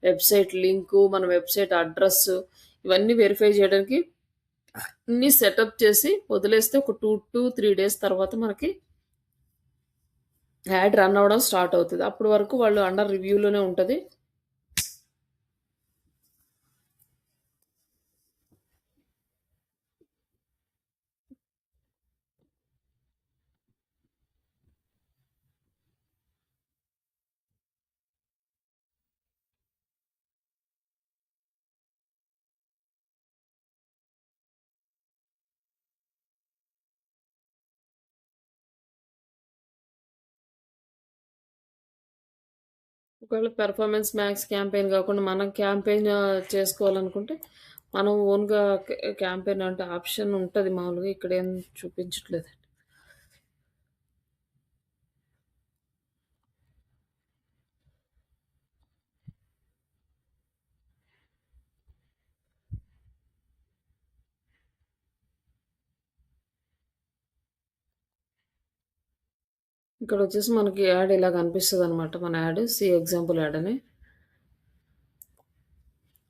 వెబ్సైట్ లింకు, మన వెబ్సైట్ అడ్రస్ ఇవన్నీ వెరిఫై చేయడానికి అన్నీ సెటప్ చేసి వదిలేస్తే ఒక 2-3 డేస్ తర్వాత మనకి యాడ్ రన్ అవ్వడం స్టార్ట్ అవుతది. అప్పటి వరకు వాళ్ళు అండర్ రివ్యూలోనే ఉంటది. ఒకవేళ పెర్ఫార్మెన్స్ మ్యాక్స్ క్యాంపెయిన్ గాకుండా మనం క్యాంపెయిన్ చేసుకోవాలనుకుంటే, మనం ఓన్‌గా క్యాంపెయిన్ అంటే ఆప్షన్ ఉంటది మామూలుగా. ఇక్కడేం చూపించట్లేదు. ఇక్కడొచ్చేసి మనకి యాడ్ ఇలా కనిపిస్తదనమాట. మన యాడ్ ఎగ్జాంపుల్ యాడ్ అని.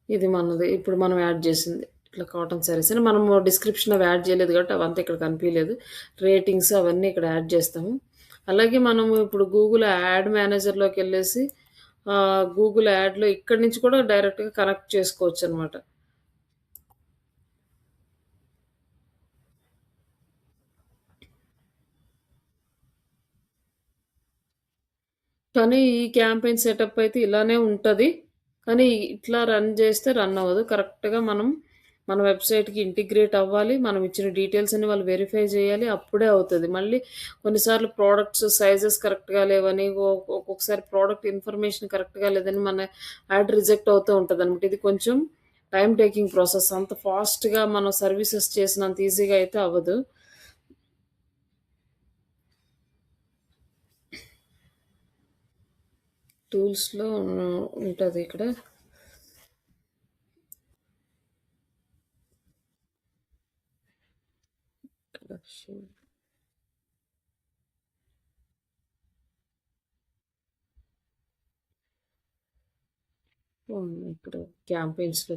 ఇది మనది. ఇప్పుడు మనం యాడ్ జేసింది. ఇట్లా కాటన్ శారీస్ అని మనము డిస్క్రిప్షన్ అవి యాడ్ చేయలేదు కాబట్టి అవంతా ఇక్కడ కనిపియలేదు. రేటింగ్స్ అవన్నీ ఇక్కడ యాడ్ చేస్తాము. అలాగే మనము ఇప్పుడు గూగుల్ యాడ్ మేనేజర్‌లోకెళ్ళేసి గూగుల్ యాడ్‌లో ఇక్కడి నుంచి కూడా డైరెక్ట్‌గా కనెక్ట్ చేసుకోవచ్చనమాట. కానీ ఈ క్యాంపెయిన్ సెటప్ అయితే ఇలానే ఉంటది. కానీ ఇట్లా రన్ చేస్తే రన్ అవ్వదు. కరెక్ట్‌గా మనం మన వెబ్‌సైట్‌కి ఇంటిగ్రేట్ అవ్వాలి. మనం ఇచ్చిన డీటెయిల్స్ అన్ని వాళ్ళు వెరిఫై చేయాలి. అప్పుడే అవుతది. మళ్ళీ కొన్నిసార్లు ప్రొడక్ట్స్ సైజెస్ కరెక్ట్‌గా లేవని, ఒక్కొక్కసారి ప్రొడక్ట్ ఇన్ఫర్మేషన్ కరెక్ట్‌గా లేదని మన యాడ్ రిజెక్ట్ అవుతూ ఉంటదనమాట. ఇది కొంచెం టైమ్ టేకింగ్ ప్రాసెస్. అంత ఫాస్ట్‌గా మనం సర్వీసెస్ చేసినంత ఈజీగా అయితే అవ్వదు. టూల్స్‌లో ఉంటది ఇక్కడ. కలెక్షన్. ఇక్కడ క్యాంపెయిన్స్‌లో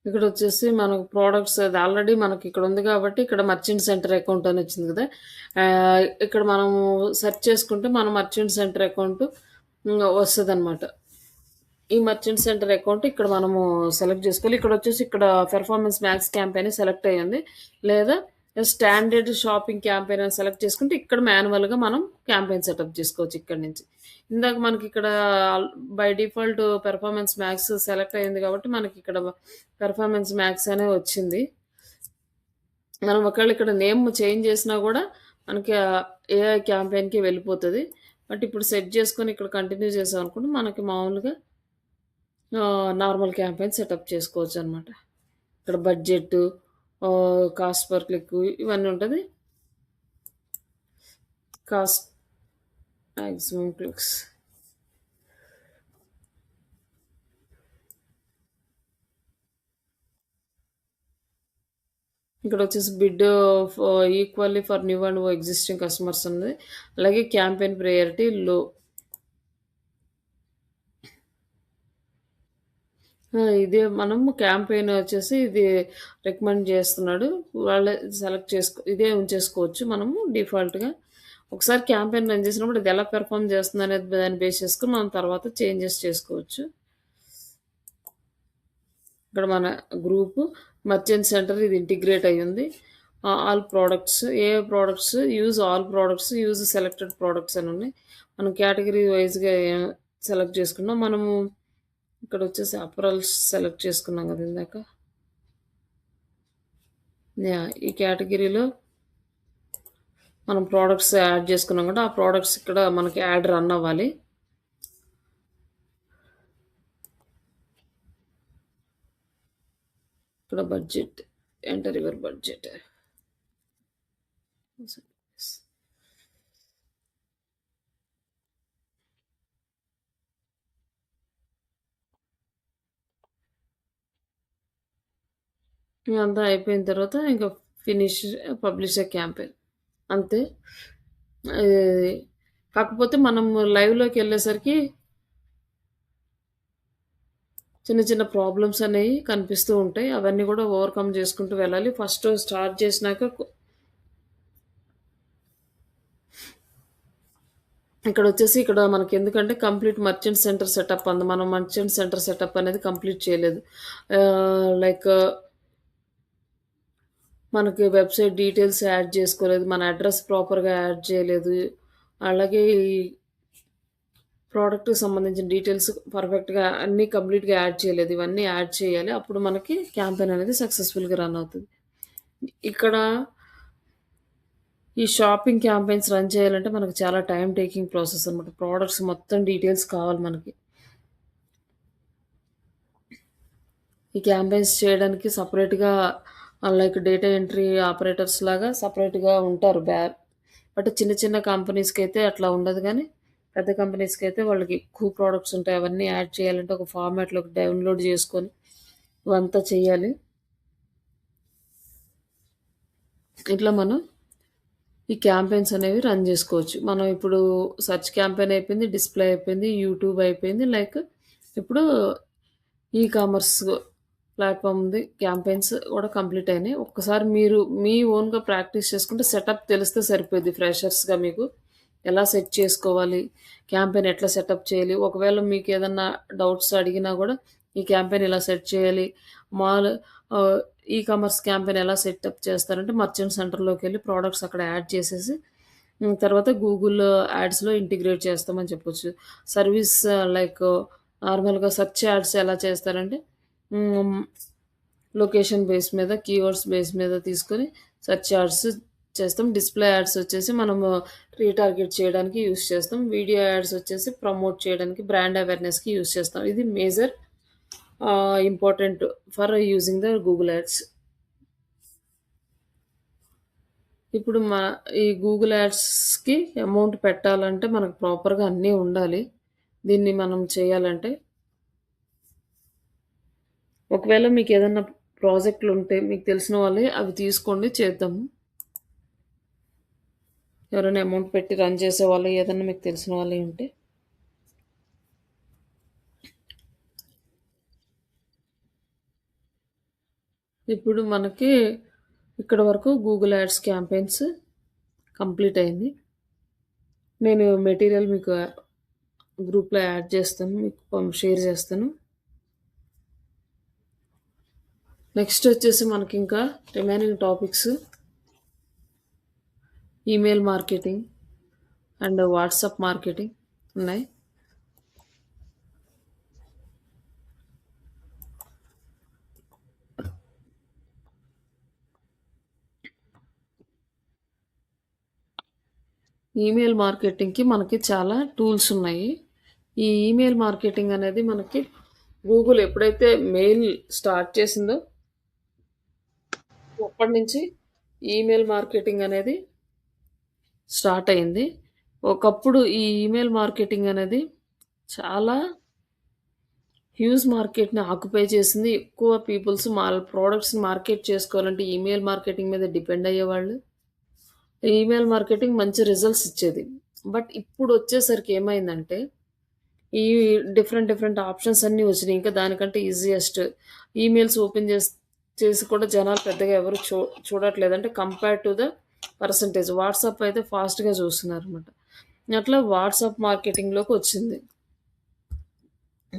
ఇక్కడొచ్చేసి మనకు ప్రొడక్ట్స్ అది ఆల్రెడీ మనకిక్కడుంది గాబట్టి, ఇక్కడ మర్చెంట్ సెంటర్ అకౌంట్ అనొచ్చింది గదా! ఇక్కడ మనము సెర్చ్ చేసుకుంటే మన మర్చెంట్ సెంటర్ అకౌంట్ వస్తదనమాట. ఈ మర్చెంట్ సెంటర్ అకౌంట్ ఇక్కడ మనము సెలెక్ట్ జేసుకోవాలి. ఇక్కడొచ్చేసి ఇక్కడ పెర్ఫార్మన్స్ మ్యాక్స్ క్యాంపెయిన్ సెలెక్ట్ అయ్యింది. లేదా స్టాండర్డ్ షాపింగ్ క్యాంపెయిన్ అని సెలెక్ట్ చేసుకుంటే, ఇక్కడ మాన్యువల్‌గా మనం క్యాంపెయిన్ సెటప్ జేసుకోవచ్చు ఇక్కడి నుంచి. ఇందాక మనకిక్కడ by default performance max select అయింది గాబట్టి, మనకిక్కడ పెర్ఫార్మన్స్ మ్యాక్స్ అనే వచ్చింది. మనం ఒకవేళ ఇక్కడ నేమ్ చేంజ్ చేసినా గూడా మనకి ఏఐ క్యాంపెయిన్‌కి వెళ్ళిపోతది. బట్ ఇప్పుడు సెట్ జేసుకొని ఇక్కడ కంటిన్యూ చేసామనుకోండి మనకి మామూలుగా నార్మల్ క్యాంపెయిన్ సెటప్ చేసుకోవచ్చనమాట. ఇక్కడ బడ్జెట్టు, కాస్ట్ పర్ క్లిక్ ఇవన్నీ ఉంటది. Cost maximum clicks. ఇక్కడొచ్చేసి bid equally for new and existing customers ఉంది. అలాగే క్యాంపెయిన్ ప్రయారిటీ లో. ఇదే మనము క్యాంపెయిన్ వచ్చేసి ఇది రికమెండ్ చేస్తున్నాడు. వాళ్ళే సెలెక్ట్ ఇదే ఉంచేసుకోవచ్చు మనము డిఫాల్ట్‌గా. ఒకసారి క్యాంపెయిన్ రన్ చేసినప్పుడు ఇది ఎలా పెర్ఫార్మ్ చేస్తుందనేది దాన్ని బేస్ చేసుకొని మనం తర్వాత చేంజెస్ చేసుకోవచ్చు. ఇక్కడ మన గ్రూపు మర్చెంట్ సెంటర్ ఇది ఇంటిగ్రేట్ అయ్యుంది. All products products all products selected products అని ఉన్నాయి. మనం కేటగిరీ వైస్‌గా సెలెక్ట్ చేసుకున్నాం. మనము ఇక్కడొచ్చేసి అపరల్స్ సెలెక్ట్ చేసుకున్నాం గదా! ఇందాక. ఈ కేటగిరీలో మనం ప్రొడక్ట్స్ యాడ్ చేసుకున్నాం కదా! ఆ ప్రొడక్ట్స్ ఇక్కడ మనకి యాడ్ రన్ అవ్వాలి. ఇక్కడ బడ్జెట్. Enter your budget. ఇదంతా అయిపోయిన తర్వాత ఇంకా ఫినిష్ పబ్లిష్ ఎ క్యాంపెయిన్ అంతే. ఆహ్, కాకపోతే మనం లైవ్‌లోకెళ్ళేసరికి చిన్న చిన్న ప్రాబ్లమ్స్ అనేవి కనిపిస్తూ ఉంటాయి. అవన్నీ కూడా ఓవర్‌కమ్ చేసుకుంటూ వెళ్ళాలి. ఫస్ట్ స్టార్ట్ చేసినాక ఇక్కడొచ్చేసి ఇక్కడ మనకెందుకంటే కంప్లీట్ మర్చెంట్ సెంటర్ సెటప్ అంది. మనం మర్చెంట్ సెంటర్ సెటప్ అనేది కంప్లీట్ చేయలేదు. లైక్ మనకి వెబ్‌సైట్ డీటెయిల్స్ యాడ్ చేసుకోలేదు. మన అడ్రెస్ ప్రాపర్‌గా యాడ్ చేయలేదు. అలాగే ఈ ప్రొడక్ట్‌కి సంబంధించిన డీటెయిల్స్ పర్ఫెక్ట్‌గా అన్నీ కంప్లీట్‌గా యాడ్ చేయలేదు. ఇవన్నీ యాడ్ చేయాలి. అప్పుడు మనకి క్యాంపెయిన్ అనేది సక్సెస్‌ఫుల్‌గా రన్ అవుతది. ఇక్కడ ఈ షాపింగ్ క్యాంపెయిన్స్ రన్ చేయాలంటే మనకు చాలా టైమ్ టేకింగ్ ప్రాసెస్ అనమాట. ప్రొడక్ట్స్ మొత్తం డీటెయిల్స్ కావాలి మనకి. ఈ క్యాంపెయిన్స్ చేయడానికి సెపరేట్‌గా లైక్ డేటా ఎంట్రీ ఆపరేటర్స్ లాగా సెపరేట్‌గా ఉంటారు. బట్ చిన్న చిన్న కంపెనీస్‌కైతే అట్లా ఉండదు గానీ, పెద్ద కంపెనీస్‌కైతే వాళ్ళకి ఎక్కువ ప్రొడక్ట్స్ ఉంటాయి. అవన్నీ యాడ్ చేయాలంటే ఒక ఫార్మాట్‌లోకి డౌన్‌లోడ్ చేసుకొని ఇవంతా చేయాలి. ఇట్లా మనం ఈ క్యాంపెయిన్స్ అనేవి రన్ జేసుకోవచ్చు. మనం ఇప్పుడు సెర్చ్ క్యాంపెయిన్ అయిపోయింది, డిస్‌ప్లే అయిపోయింది, యూట్యూబ్ అయిపోయింది. లైక్ ఇప్పుడు ఈ కామర్స్ ప్లాట్‌ఫార్మ్‌ది క్యాంపెయిన్స్ కూడా కంప్లీట్ అయినాయి. ఒక్కసారి మీరు మీ ఓన్‌గా ప్రాక్టీస్ చేసుకుంటే సెటప్ తెలిస్తే సరిపోద్ది ఫ్రెషర్స్‌గా మీకు. ఎలా సెట్ చేసుకోవాలి? క్యాంపెయిన్ ఎట్లా సెటప్ చేయాలి? ఒకవేళ మీకేదన్నా డౌట్స్ అడిగినా గూడా ఈ క్యాంపెయిన్ ఇలా సెట్ చేయాలి. మాల్ ఆహ్, ఈ కామర్స్ క్యాంపెయిన్ ఎలా సెటప్ చేస్తారంటే మర్చెంట్ సెంటర్‌లోకెళ్ళి ప్రొడక్ట్స్ అక్కడ యాడ్ చేసేసి తర్వాత గూగుల్ యాడ్స్‌లో ఇంటిగ్రేట్ చేస్తామని చెప్పొచ్చు. సర్వీస్ లైక్ నార్మల్‌గా సెర్చ్ యాడ్స్ ఎలా చేస్తారంటే హ్మ్. లొకేషన్ బేస్ మీద, కీవర్డ్స్ బేస్ మీద తీసుకొని సెర్చ్ యాడ్స్ చేస్తాం. డిస్‌ప్లే యాడ్స్ వచ్చేసి మనము రీటార్గెట్ చేయడానికి యూజ్ చేస్తాం. వీడియో యాడ్స్ వచ్చేసి ప్రమోట్ చేయడానికి బ్రాండ్ అవేర్‌నెస్‌కి యూజ్ చేస్తాం. ఇది major important for using the Google ads. ఇప్పుడు ఈ గూగుల్ యాడ్స్‌కి అమౌంట్ పెట్టాలంటే మనకు ప్రాపర్‌గా అన్నీ ఉండాలి. దీన్ని మనం చేయాలంటే ఒకవేళ మీకేదన్నా ప్రాజెక్ట్‌లుంటే మీకు తెలిసిన వాళ్ళయి అవి తీసుకోండి చేద్దాము. ఎవరైనా అమౌంట్ పెట్టి రన్ చేసేవాళ్ళు ఏదన్నా మీకు తెలిసిన వాళ్ళయి ఉంటే. ఇప్పుడు మనకి ఇక్కడ వరకు గూగుల్ యాడ్స్ క్యాంపెయిన్స్ కంప్లీట్ అయింది. నేను మెటీరియల్ మీకు గ్రూప్‌లో యాడ్ చేస్తాను. మీకు షేర్ చేస్తాను. నెక్స్ట్ వచ్చేసి మనకింకా remaining topics email marketing and WhatsApp marketing ఉన్నాయి. ఈమెయిల్ మార్కెటింగ్‌కి మనకి చాలా టూల్స్ ఉన్నాయి. ఈ ఈమెయిల్ మార్కెటింగ్ అనేది మనకి గూగుల్ ఎప్పుడైతే మెయిల్ స్టార్ట్ చేసిందో అప్పటినుంచి ఈమెయిల్ మార్కెటింగ్ అనేది స్టార్ట్ అయింది. ఒకప్పుడు ఈ ఈమెయిల్ మార్కెటింగ్ అనేది చాలా హ్యూజ్ మార్కెట్‌ని ఆక్యుపై చేసింది. ఎక్కువ పీపుల్స్ ప్రొడక్ట్స్‌ని మార్కెట్ చేసుకోవాలంటే ఈమెయిల్ మార్కెటింగ్ మీద డిపెండ్ అయ్యేవాళ్ళు. ఈమెయిల్ మార్కెటింగ్ మంచి రిజల్ట్స్ ఇచ్చేది. బట్ ఇప్పుడొచ్చేసరికి ఏమైందంటే, ఈ డిఫరెంట్ ఆప్షన్స్ అన్నీ వచ్చినియి. ఇంకా దానికంటే ఈజియెస్ట్ ఈమెయిల్స్ ఓపెన్ చేసి కూడా జనాలు పెద్దగా ఎవరు చూడట్లేదు. అంటే compare to the percentage. WhatsApp అయితే ఫాస్ట్‌గా చూస్తున్నారనమాట. అట్లా వాట్సాప్ మార్కెటింగ్‌లోకొచ్చింది.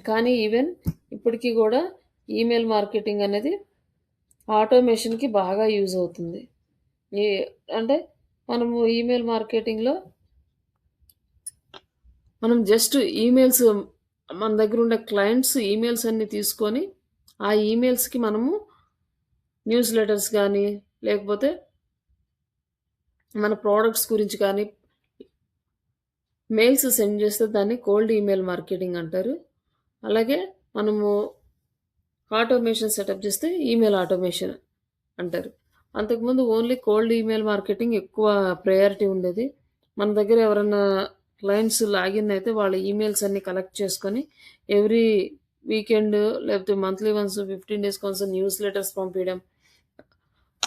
కానీ ఈవెన్ ఇప్పటికి గూడా ఈమెయిల్ మార్కెటింగ్ అనేది ఆటోమేషన్‌కి బాగా యూజ్ అవుతుంది. ఈ అంటే మనము ఈమెయిల్ మార్కెటింగ్‌లో మనం జస్ట్ ఈమెయిల్స్ మన దగ్గరుండే క్లయింట్స్ ఈమెయిల్స్ అన్నీ తీసుకొని, ఆ ఈమెయిల్స్‌కి మనము న్యూస్ లెటర్స్ గానీ, లేకపోతే మన ప్రొడక్ట్స్ గురించి కానీ మెయిల్స్ సెండ్ చేస్తే దాన్ని కోల్డ్ ఈమెయిల్ మార్కెటింగ్ అంటారు. అలాగే మనము ఆటోమేషన్ సెటప్ చేస్తే ఈమెయిల్ ఆటోమేషన్ అంటారు. అంతకుముందు ఓన్లీ కోల్డ్ ఈమెయిల్ మార్కెటింగ్ ఎక్కువ ప్రయారిటీ ఉండేది. మన దగ్గర ఎవరన్నా క్లయింట్స్ లాగిన్ అయితే వాళ్ళ ఈమెయిల్స్ అన్నీ కలెక్ట్ చేసుకొని ఎవ్రీ వీకెండ్ లేకపోతే మంత్లీ వన్స్ 15 డేస్‌కి వన్స్ న్యూస్ లెటర్స్ పంపియడం.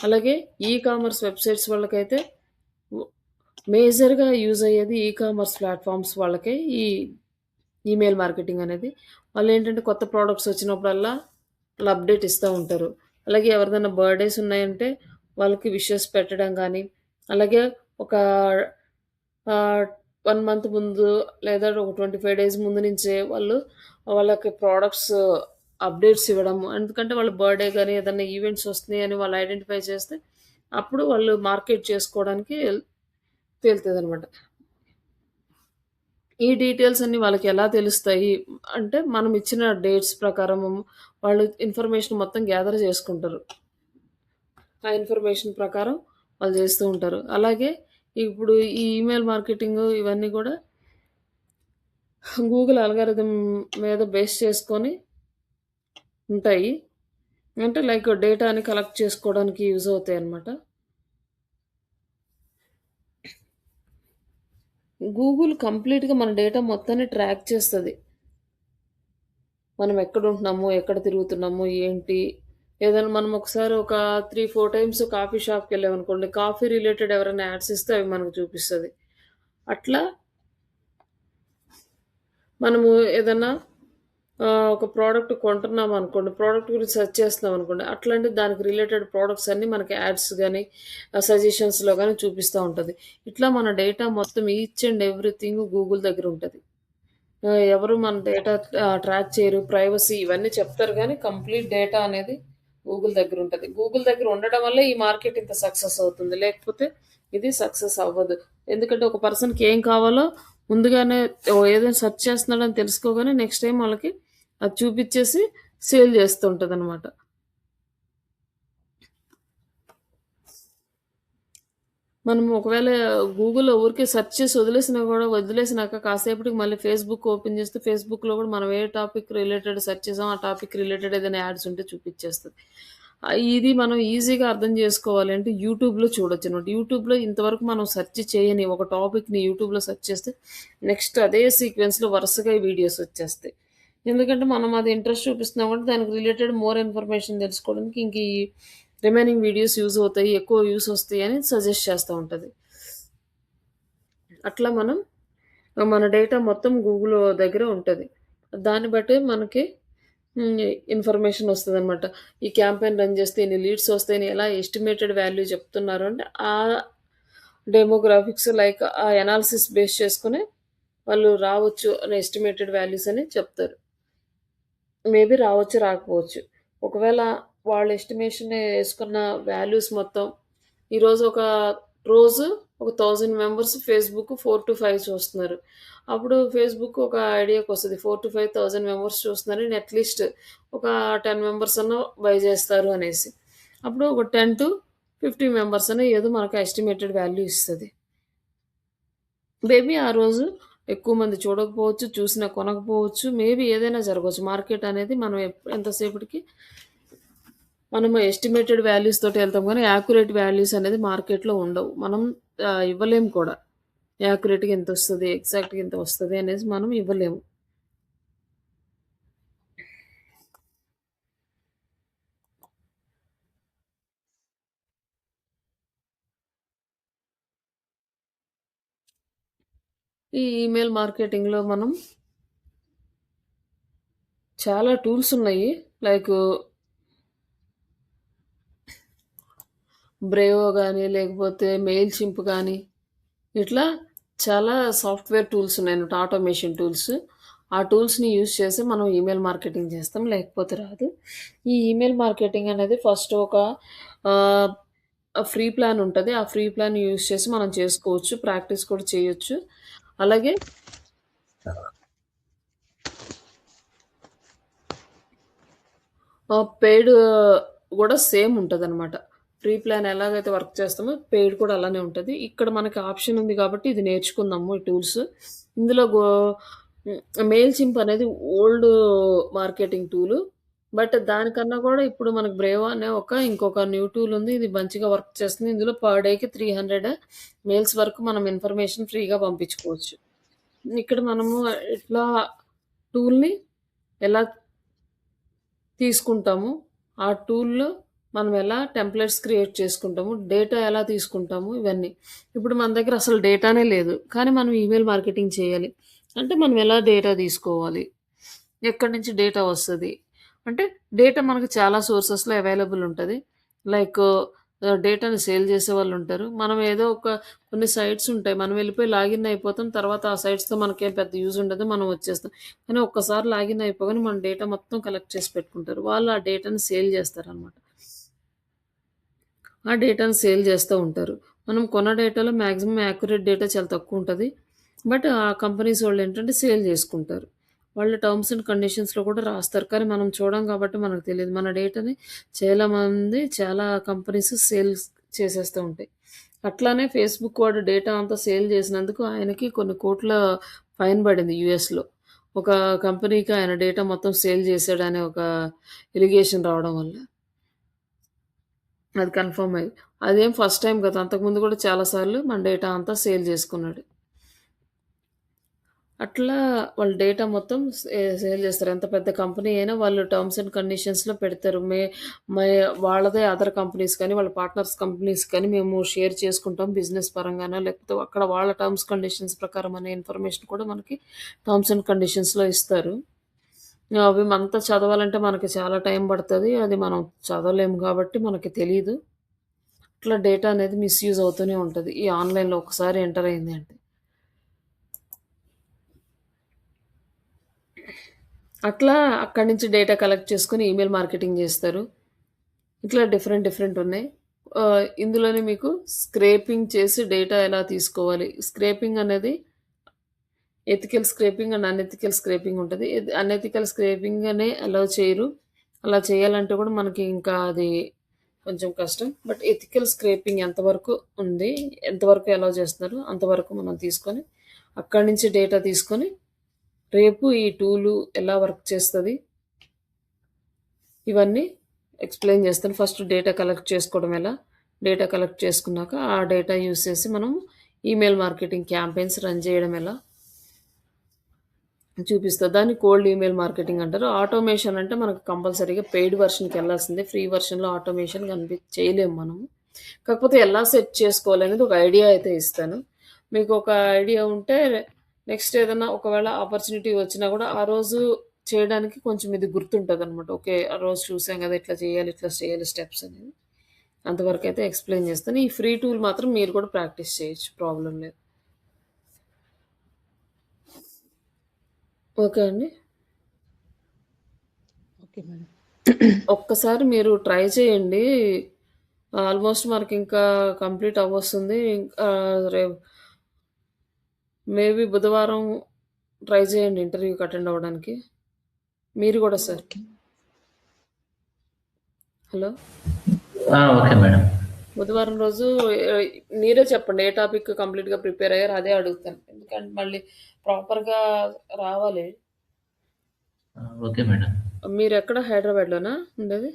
అలాగే ఈ కామర్స్ వెబ్‌సైట్స్ వాళ్ళకైతే మేజర్‌గా యూజ్ అయ్యేది ఈ కామర్స్ ప్లాట్‌ఫార్మ్స్ వాళ్ళకే ఈ ఈమెయిల్ మార్కెటింగ్ అనేది. వాళ్ళేంటంటే కొత్త ప్రొడక్ట్స్ వచ్చినప్పుడల్లా వాళ్ళు అప్డేట్ ఇస్తా ఉంటారు. అలాగే ఎవరిదైనా బర్త్‌డేస్ ఉన్నాయంటే వాళ్ళకి విషెస్ పెట్టడం గానీ, అలాగే ఒక 1 మంత్ ముందు లేదా ఒక 25 డేస్ ముందు నుంచే వాళ్ళు వాళ్ళకి ప్రొడక్ట్స్ అప్డేట్స్ ఇవ్వడం. ఎందుకంటే వాళ్ళ బర్త్‌డే గాని ఏదన్నా ఈవెంట్స్ వస్తున్నాయని వాళ్ళు ఐడెంటిఫై చేస్తే అప్పుడు వాళ్ళు మార్కెట్ చేసుకోవడానికి తేలుతదనమాట. ఈ డీటెయిల్స్ అన్నీ వాళ్ళకెలా తెలుస్తాయి అంటే, మనం ఇచ్చిన డేట్స్ ప్రకారము వాళ్ళు ఇన్ఫర్మేషన్ మొత్తం గ్యాదర్ చేసుకుంటారు. ఆ ఇన్ఫర్మేషన్ ప్రకారం వాళ్ళు చేస్తూ ఉంటారు. అలాగే ఇప్పుడు ఈ ఈమెయిల్ మార్కెటింగు ఇవన్నీ గూడా గూగుల్ అల్గారిథం మీద బేస్ చేసుకొని ఉంటాయి. అంటే లైక్ డేటాని కలెక్ట్ చేసుకోవడానికి యూజ్ అవుతాయన్నమాట. గూగుల్ కంప్లీట్‌గా మన డేటా మొత్తాన్ని ట్రాక్ చేస్తది. మనం ఎక్కడుంటున్నాము, ఎక్కడ తిరుగుతున్నాము, ఏంటి? ఏదైనా మనం ఒకసారి ఒక 3, 4 టైమ్స్ కాఫీ షాప్‌కెళ్ళామనుకోండి, కాఫీ రిలేటెడ్ ఎవరైనా యాడ్స్ ఇస్తే అవి మనకు చూపిస్తది. అట్లా మనము ఏదన్నా ఒక ప్రోడక్ట్ కొంటున్నామనుకోండి, ప్రోడక్ట్ గురించి సెర్చ్ చేస్తున్నామనుకోండి, అట్లాంటి దానికి రిలేటెడ్ ప్రొడక్ట్స్ అన్నీ మనకి యాడ్స్ గాని, సజెషన్స్‌లో గాని చూపిస్తా ఉంటది. ఇట్లా మన డేటా మొత్తం ఈచ్ అండ్ ఎవ్రీథింగ్ గూగుల్ దగ్గరుంటది. ఎవరు మన డేటా ట్రాక్ చేయరు. ప్రైవసీ ఇవన్నీ చెప్తారు గానీ, కంప్లీట్ డేటా అనేది గూగుల్ దగ్గరుంటది. గూగుల్ దగ్గర ఉండడం వల్లే ఈ మార్కెట్ ఇంత సక్సెస్ అవుతుంది. లేకపోతే ఇది సక్సెస్ అవ్వదు. ఎందుకంటే ఒక పర్సన్‌కి ఏం కావాలో ముందుగానే ఏదైనా సెర్చ్ చేస్తున్నాడని తెలుసుకోగానే నెక్స్ట్ టైమ్ వాళ్ళకి అది చూపిచ్చేసి సేల్ చేస్తూ ఉంటదనమాట. మనం ఒకవేళ గూగుల్‌లో ఊరికే సెర్చ్ చేసి వదిలేసినా గూడా వదిలేసినాక కాసేపటికి మళ్ళీ ఫేస్‌బుక్ ఓపెన్ చేస్తే ఫేస్‌బుక్‌లో గూడా మనం ఏ టాపిక్ రిలేటెడ్ సెర్చ్ చేసామో ఆ టాపిక్ రిలేటెడ్ ఏదైనా యాడ్స్ ఉంటే చూపిచ్చేస్తది. ఇది మనం ఈజీగా అర్థం చేసుకోవాలి అంటే యూట్యూబ్‌లో చూడొచ్చనమాట. యూట్యూబ్‌లో ఇంతవరకు మనం సెర్చ్ చేయని ఒక టాపిక్‌ని యూట్యూబ్‌లో సెర్చ్ చేస్తే నెక్స్ట్ అదే సీక్వెన్స్‌లో వరుసగా వీడియోస్ వచ్చేస్తాయి. ఎందుకంటే మనం అది ఇంట్రెస్ట్ చూపిస్తున్నాం కాబట్టి దానికి రిలేటెడ్ మోర్ ఇన్ఫర్మేషన్ తెలుసుకోవడానికి ఇంక ఈ రిమైనింగ్ వీడియోస్ యూజ్ అవుతాయి. ఎక్కువ వ్యూస్ వస్తాయని సజెస్ట్ చేస్తా ఉంటది. అట్లా మనం మన డేటా మొత్తం గూగుల్ దగ్గర ఉంటది. దాన్ని బట్టి మనకి హ్మ్. ఇన్ఫర్మేషన్ వస్తదనమాట. ఈ క్యాంపెయిన్ రన్ చేస్తే ఇన్ని లీడ్స్ వస్తాయని ఎలా ఎస్టిమేటెడ్ వాల్యూ చెప్తున్నారు అంటే, ఆ డెమోగ్రాఫిక్స్ లైక్ ఆ అనాలిసిస్ బేస్ చేసుకొని వాళ్ళు రావచ్చు అని ఎస్టిమేటెడ్ వాల్యూస్ అని చెప్తారు. మేబీ రావచ్చు, రాకపోవచ్చు. ఒకవేళ వాళ్ళు ఎస్టిమేషన్ యేసుకున్న వాల్యూస్ మొత్తం ఈరోజు రోజు ఒక 1000 మెంబర్స్ ఫేస్‌బుక్ 4-5 చూస్తున్నారు. అప్పుడు ఫేస్‌బుక్ ఒక ఐడియాకొస్తది. 4-5,000 మెంబర్స్ చూస్తున్నారని అట్‌లీస్ట్ ఒక 10 మెంబర్స్ అన్నా బై చేస్తారు అనేసి. అప్పుడు ఒక 10-50 మెంబర్స్ అని ఏదో మనకు ఎస్టిమేటెడ్ వాల్యూ ఇస్తది. మేబీ ఆ రోజు ఎక్కువ మంది చూడకపోవచ్చు, చూసినా కొనకపోవచ్చు. మేబీ ఏదైనా జరగవచ్చు. మార్కెట్ అనేది మనం ఎంతసేపటికి మనము ఎస్టిమేటెడ్ వాల్యూస్ తోటి ఎళ్తాం గానీ, యాక్యురేట్ వాల్యూస్ అనేది మార్కెట్‌లో ఉండవు. మనం ఇవ్వలేము కూడా. యాక్యురేట్‌గా ఇంతొస్తది, ఎగ్జాక్ట్‌గా ఇంత వస్తది అనేసి మనం ఇవ్వలేము. ఈ ఈమెయిల్ మార్కెటింగ్‌లో మనం చాలా టూల్స్ ఉన్నాయి. లైకు బ్రేవో గాని, లేకపోతే మెయిల్ చింప్ గాని ఇట్లా చాలా సాఫ్ట్‌వేర్ టూల్స్ ఉన్నాయన్నమాట. Automation tools. ఆ టూల్స్‌ని యూజ్ చేసి మనం ఈమెయిల్ మార్కెటింగ్ చేస్తాం. లేకపోతే రాదు. ఈ ఈమెయిల్ మార్కెటింగ్ అనేది ఫస్ట్ ఒక ఆహ్, ఫ్రీ ప్లాన్ ఉంటది. ఆ ఫ్రీ ప్లాన్ యూజ్ చేసి మనం చేసుకోవచ్చు. ప్రాక్టీస్ కూడా చేయొచ్చు. అలాగే పెయిడ్ గూడా సేమ్ ఉంటదనమాట. ఫ్రీ ప్లాన్ ఎలాగైతే వర్క్ చేస్తామో పెయిడ్ కూడా అలానే ఉంటది. ఇక్కడ మనకి ఆప్షన్ ఉంది కాబట్టి ఇది నేర్చుకుందాము ఈ టూల్స్. ఇందులో మెయిల్ చింప్ అనేది ఓల్డ్ మార్కెటింగ్ టూలు. బట్ దానికన్నా గూడా ఇప్పుడు మనకు బ్రేవో అనే ఇంకొక న్యూ టూల్ ఉంది. ఇది మంచిగా వర్క్ చేస్తుంది. ఇందులో పర్ డేకి 300 మెయిల్స్ వరకు మనం ఇన్ఫర్మేషన్ ఫ్రీగా పంపించుకోవచ్చు. ఇక్కడ మనము ఇట్లా టూల్‌ని ఎలా తీసుకుంటాము. ఆ టూల్‌లో మనం ఎలా టెంప్లెట్స్ క్రియేట్ చేసుకుంటాము, డేటా ఎలా తీసుకుంటాము ఇవన్నీ. ఇప్పుడు మన దగ్గర అసలు డేటానే లేదు. కానీ మనం ఈమెయిల్ మార్కెటింగ్ చేయాలి. అంటే మనం ఎలా డేటా తీసుకోవాలి? ఎక్కడి నుంచి డేటా వస్తది? అంటే డేటా మనకు చాలా సోర్సెస్‌లో అవైలబుల్ ఉంటది. లైక్ డేటాని సేల్ చేసేవాళ్ళుంటారు. మనం ఏదో ఒక కొన్ని సైట్స్ ఉంటాయి. మనం వెళ్ళిపోయి లాగిన్ అయిపోతాం. తర్వాత ఆ సైట్స్‌తో మనకేం పెద్ద యూజ్ ఉండదు. మనం వచ్చేస్తాం. కానీ ఒక్కసారి లాగిన్ అయిపోగానే మన డేటా మొత్తం కలెక్ట్ చేసి పెట్టుకుంటారు. వాళ్ళు ఆ డేటాని సేల్ చేస్తారనమాట. ఆ డేటాని సేల్ చేస్తూ ఉంటారు. మనం కొన్న డేటాలో మాక్సిమం యాక్యురేట్ డేటా చాలా తక్కువుంటది. బట్ ఆ కంపెనీస్ వాళ్ళేంటంటే సేల్ చేసుకుంటారు. వాళ్ళు టర్మ్స్ అండ్ కండిషన్స్‌లో కూడా రాస్తారు. కానీ మనం చూడం కాబట్టి మనకు తెలీదు. మన డేటాని చాలా మంది, చాలా కంపెనీస్ సేల్స్ చేసేస్తూ ఉంటాయి. అట్లానే ఫేస్‌బుక్ వాడు డేటా అంతా సేల్ చేసినందుకు ఆయనకి కొన్ని కోట్ల ఫైన్ పడింది యూఎస్‌లో. ఒక కంపెనీకి ఆయన డేటా మొత్తం సేల్ చేసాడనే ఒక ఎలిగేషన్ రావడం వల్ల. అది కన్ఫర్మ్ అయ్యి. అదేం ఫస్ట్ టైమ్ కాదు. అంతకుముందు కూడా చాలా సార్లు మన డేటా అంతా సేల్ చేసుకున్నాడు. అట్లా వాళ్ళు డేటా మొత్తం సేల్ చేస్తారు. ఎంత పెద్ద కంపెనీ అయినా వాళ్ళు టర్మ్స్ అండ్ కండిషన్స్‌లో పెడతారు. మే వాళ్ళదే అదర్ కంపెనీస్ కానీ, వాళ్ళ పార్ట్నర్స్ కంపెనీస్ కానీ మేము షేర్ చేసుకుంటాం బిజినెస్ పరంగానో, లేకపోతే అక్కడ వాళ్ళ టర్మ్స్ కండిషన్స్ ప్రకారం అనే ఇన్ఫర్మేషన్ కూడా మనకి టర్మ్స్ అండ్ కండిషన్స్‌లో ఇస్తారు. అవి అంతా చదవాలంటే మనకి చాలా టైం పడతది. అది మనం చదవలేము కాబట్టి మనకి తెలీదు. అట్లా డేటా అనేది మిస్‌యూజ్ అవుతూనే ఉంటది. ఈ ఆన్‌లైన్‌లో ఒకసారి ఎంటర్ అయింది అంటే. అట్లా అక్కడి నుంచి డేటా కలెక్ట్ చేసుకొని ఈమెయిల్ మార్కెటింగ్ జేస్తారు. ఇట్లా డిఫరెంట్ డిఫరెంట్ ఉన్నాయి. ఇందులోనే మీకు స్క్రేపింగ్ చేసి డేటా ఎలా తీసుకోవాలి. స్క్రేపింగ్ అనేది ethical scraping and unethical scraping ఉంటది. అనెథికల్ స్క్రేపింగ్ అనే అలో చేయరు. అలా చేయాలంటే కూడా మనకి ఇంకా అది కొంచెం కష్టం. బట్ ఎథికల్ స్క్రేపింగ్ ఎంతవరకు ఉంది, ఎంతవరకు అలో చేస్తున్నారు అంతవరకు మనం తీసుకొని, అక్కడి నుంచి డేటా తీసుకొని, రేపు ఈ టూలు ఎలా వర్క్ చేస్తది ఇవన్నీ ఎక్స్‌ప్లెయిన్ చేస్తాను. ఫస్ట్ డేటా కలెక్ట్ చేసుకోవడం ఎలా? డేటా కలెక్ట్ చేసుకున్నాక, ఆ డేటా యూజ్ చేసి మనం ఈమెయిల్ మార్కెటింగ్ క్యాంపెయిన్స్ రన్ చేయడం ఎలా చూపిస్తా. దాన్ని కోల్డ్ ఈమెయిల్ మార్కెటింగ్ అంటారు. ఆటోమేషన్ అంటే మనకు కంపల్సరీగా పెయిడ్ వెర్షన్‌కెళ్ళాల్సిందే. ఫ్రీ వెర్షన్‌లో ఆటోమేషన్ చేయలేము మనము. కాకపోతే ఎలా సెట్ చేసుకోవాలనేది ఒక ఐడియా అయితే ఇస్తాను. మీకు ఒక ఐడియా ఉంటే నెక్స్ట్ ఏదన్నా ఒకవేళ ఆపర్చునిటీ వచ్చినా గూడా ఆ రోజు చేయడానికి కొంచెం ఇది గుర్తుంటదనమాట. ఓకే. ఆ రోజు చూసాం గదా! ఇట్లా చేయాలి, ఇట్లా చేయాలి స్టెప్స్ అనేది. అంతవరకైతే ఎక్స్‌ప్లెయిన్ చేస్తాను. ఈ ఫ్రీ టూల్ మాత్రం మీరు కూడా ప్రాక్టీస్ చేయొచ్చు. ప్రాబ్లమ్ లేదు. ఓకే అండి. Okay madam. ఒక్కసారి మీరు ట్రై చేయండి. ఆల్‌మోస్ట్ మనకింకా కంప్లీట్ అవ్వొస్తుంది. మేబీ బుధవారం ట్రై చేయండి ఇంటర్వ్యూకి అటెండ్ అవ్వడానికి. మీరు గూడా sir. Okay. Hello! Okay madam. బుధవారం రోజు ఆహ్, మీరే చెప్పండి. ఏ టాపిక్ కంప్లీట్‌గా ప్రిపేర్ అయ్యారో అదే అడుగుతాను. ఎందుకంటే మళ్ళీ ప్రాపర్‌గా రావాలి. Okay madam. మీరెక్కడ హైదరాబాద్‌లోనా ఉండేది?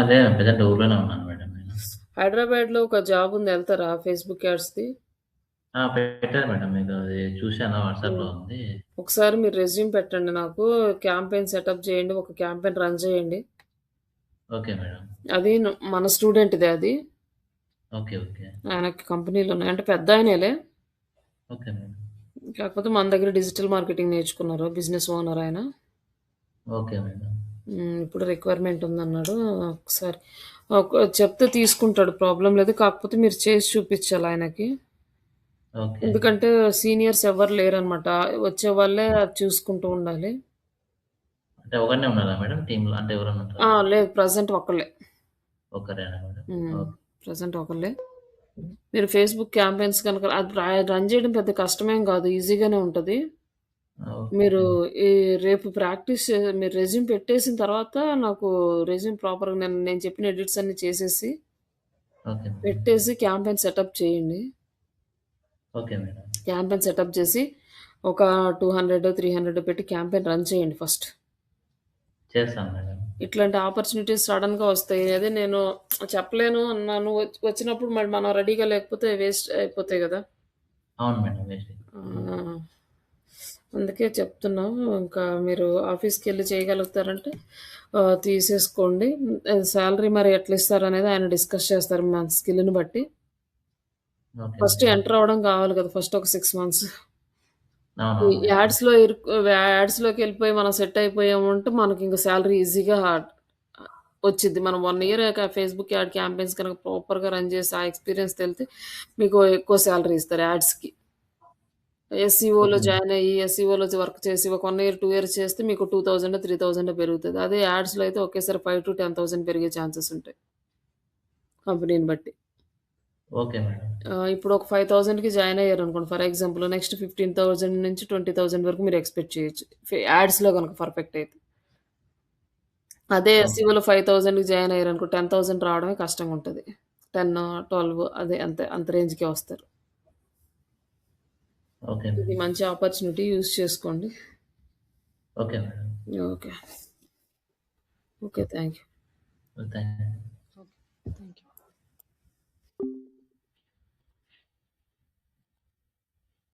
లేదు ప్రెజెంట్ ఊర్లోనే ఉన్నాను మేడం నేను. హైదరాబాద్‌లో ఒక జాబ్ ఉంది ఎళ్తారా ఫేస్‌బుక్ యాడ్స్‌ది? పెట్టారు మేడం. మీకు అది చూసాను హ్మ్. వాట్సాప్‌లో ఉంది. ఒకసారి మీరు రెజ్యూమ్ పెట్టండి నాకు. క్యాంపెయిన్ సెటప్ చేయండి. ఒక క్యాంపెయిన్ రన్ చేయండి. Okay madam. అది మన స్టూడెంట్‌దే అది. ఓకే. ఓకే. ఆయనకి కంపెనీలున్నాయి. అంటే పెద్దాయనేలే. Okay madam. కాకపోతే మన దగ్గర డిజిటల్ మార్కెటింగ్ నేర్చుకున్నారు. బిజినెస్ ఓనర్ ఆయన. Okay madam. ఇప్పుడు రిక్వైర్మెంట్ ఉందన్నాడు. ఒకసారి చెప్తే తీసుకుంటాడు. ప్రాబ్లమ్ లేదు. కాకపోతే మీరు చేసి చూపించాలి ఆయనకి. ఓకే. ఎందుకంటే సీనియర్స్ ఎవ్వరు లేరనమాట. వచ్చే వాళ్ళే అది చూసుకుంటూ ఉండాలి. అంటే ఒకరినే ఉన్నారా మేడం టీమ్‌లో? అంటే ఎవరైనా ఉంటారా? లేదు ప్రెజెంట్ ఒక్కళ్ళే. ఒక్కరేనా మేడం? హ్మ్. ఓకే. ప్రెజెంట్ ఒకళ్ళే. మీరు ఫేస్‌బుక్ క్యాంపెయిన్స్ గనుక అది రన్ చేయడం పెద్ద కష్టమేం కాదు. ఈజీగానే ఉంటది. మీరు ఓకే. ఈ రేపు మీరు రెజ్యూమ్ పెట్టేసిన తర్వాత నాకు రెజ్యూమ్ ప్రాపర్‌గా నేను నేను చెప్పిన ఎడిట్స్ అన్నీ చేసేసి, ఓకే మేడం. పెట్టేసి క్యాంపెయిన్ సెటప్ చేయండి. Okay madam. క్యాంపెయిన్ సెటప్ చేసి ఒక 200, 300 పెట్టి క్యాంపెయిన్ రన్ చేయండి ఫస్ట్. చేస్తాను మేడం. ఇట్లాంటి ఆపర్చునిటీస్ సడెన్‌గా వస్తాయి. అదే నేను చెప్పలేను అన్నాను. వచ్చినప్పుడు మరి మనం రెడీగా లేకపోతే వేస్ట్ అయిపోతాయి గదా! అవును మేడం. వేస్ట్. ఆ! అందుకే చెప్తున్నాం. ఇంకా మీరు ఆఫీస్‌కెళ్ళి చేయగలుగుతారంటే తీసేసుకోండి. సాలరీ మరి ఎట్లా ఇస్తారనేది ఆయన డిస్కస్ చేస్తారు మన స్కిల్‌ని బట్టి. Okay first madam. ఎంటర్ అవ్వడం కావాలి కదా! ఫస్ట్ ఒక 6 మంత్స్. ఈ అవునవును మేడం. యాడ్స్‌లోకెళ్ళిపోయి మనం సెట్ అయిపోయాము అంటే మనకింక సాలరీ ఈజీగా వచ్చిద్ది. మనం 1 ఇయర్ ఫేస్‌బుక్ యాడ్ క్యాంపెయిన్స్ కనుక ప్రాపర్‌గా రన్ చేసి ఆ ఎక్స్‌పీరియన్స్ తెలితే మీకు ఎక్కువ సాలరీ ఇస్తారు యాడ్స్‌కి. ఎస్‌ఈఓలో ఓకే మేడం. జాయిన్ అయ్యి, ఎస్‌ఈఓలో వర్క్ చేసి ఒక 1 ఇయర్, 2 ఇయర్స్ చేస్తే మీకు 2000, 3000 పెరుగుతది. అదే యాడ్స్‌లో అయితే ఒకేసారి 5,000-10,000 పెరిగే ఛాన్సెస్ ఉంటాయి. కంపెనీని బట్టి. Okay madam. ఇప్పుడు ఒక 5,000కి జాయిన్ అయ్యారనుకోండి ఫర్ ఎగ్జాంపుల్ నెక్స్ట్ 15,000-20,000 వరకు మీరు ఎక్స్‌పెక్ట్ చేయొచ్చు. యాడ్స్‌లో గనుక పర్ఫెక్ట్ అయితే. అదే ఓకే. ఎస్‌ఈఓలో 5,000కి జాయిన్ అయ్యారనుకో 10,000 రావడమే కష్టంగా ఉంటది. 10, 12 అదే అంత రేంజ్‌కే వస్తారు. ఓకే ఇది మేడం. మంచి ఆపర్చునిటీ యూజ్ చేసుకోండి. Okay madam. Okay. Okay. Thank you. Thank you. Okay. Thank you.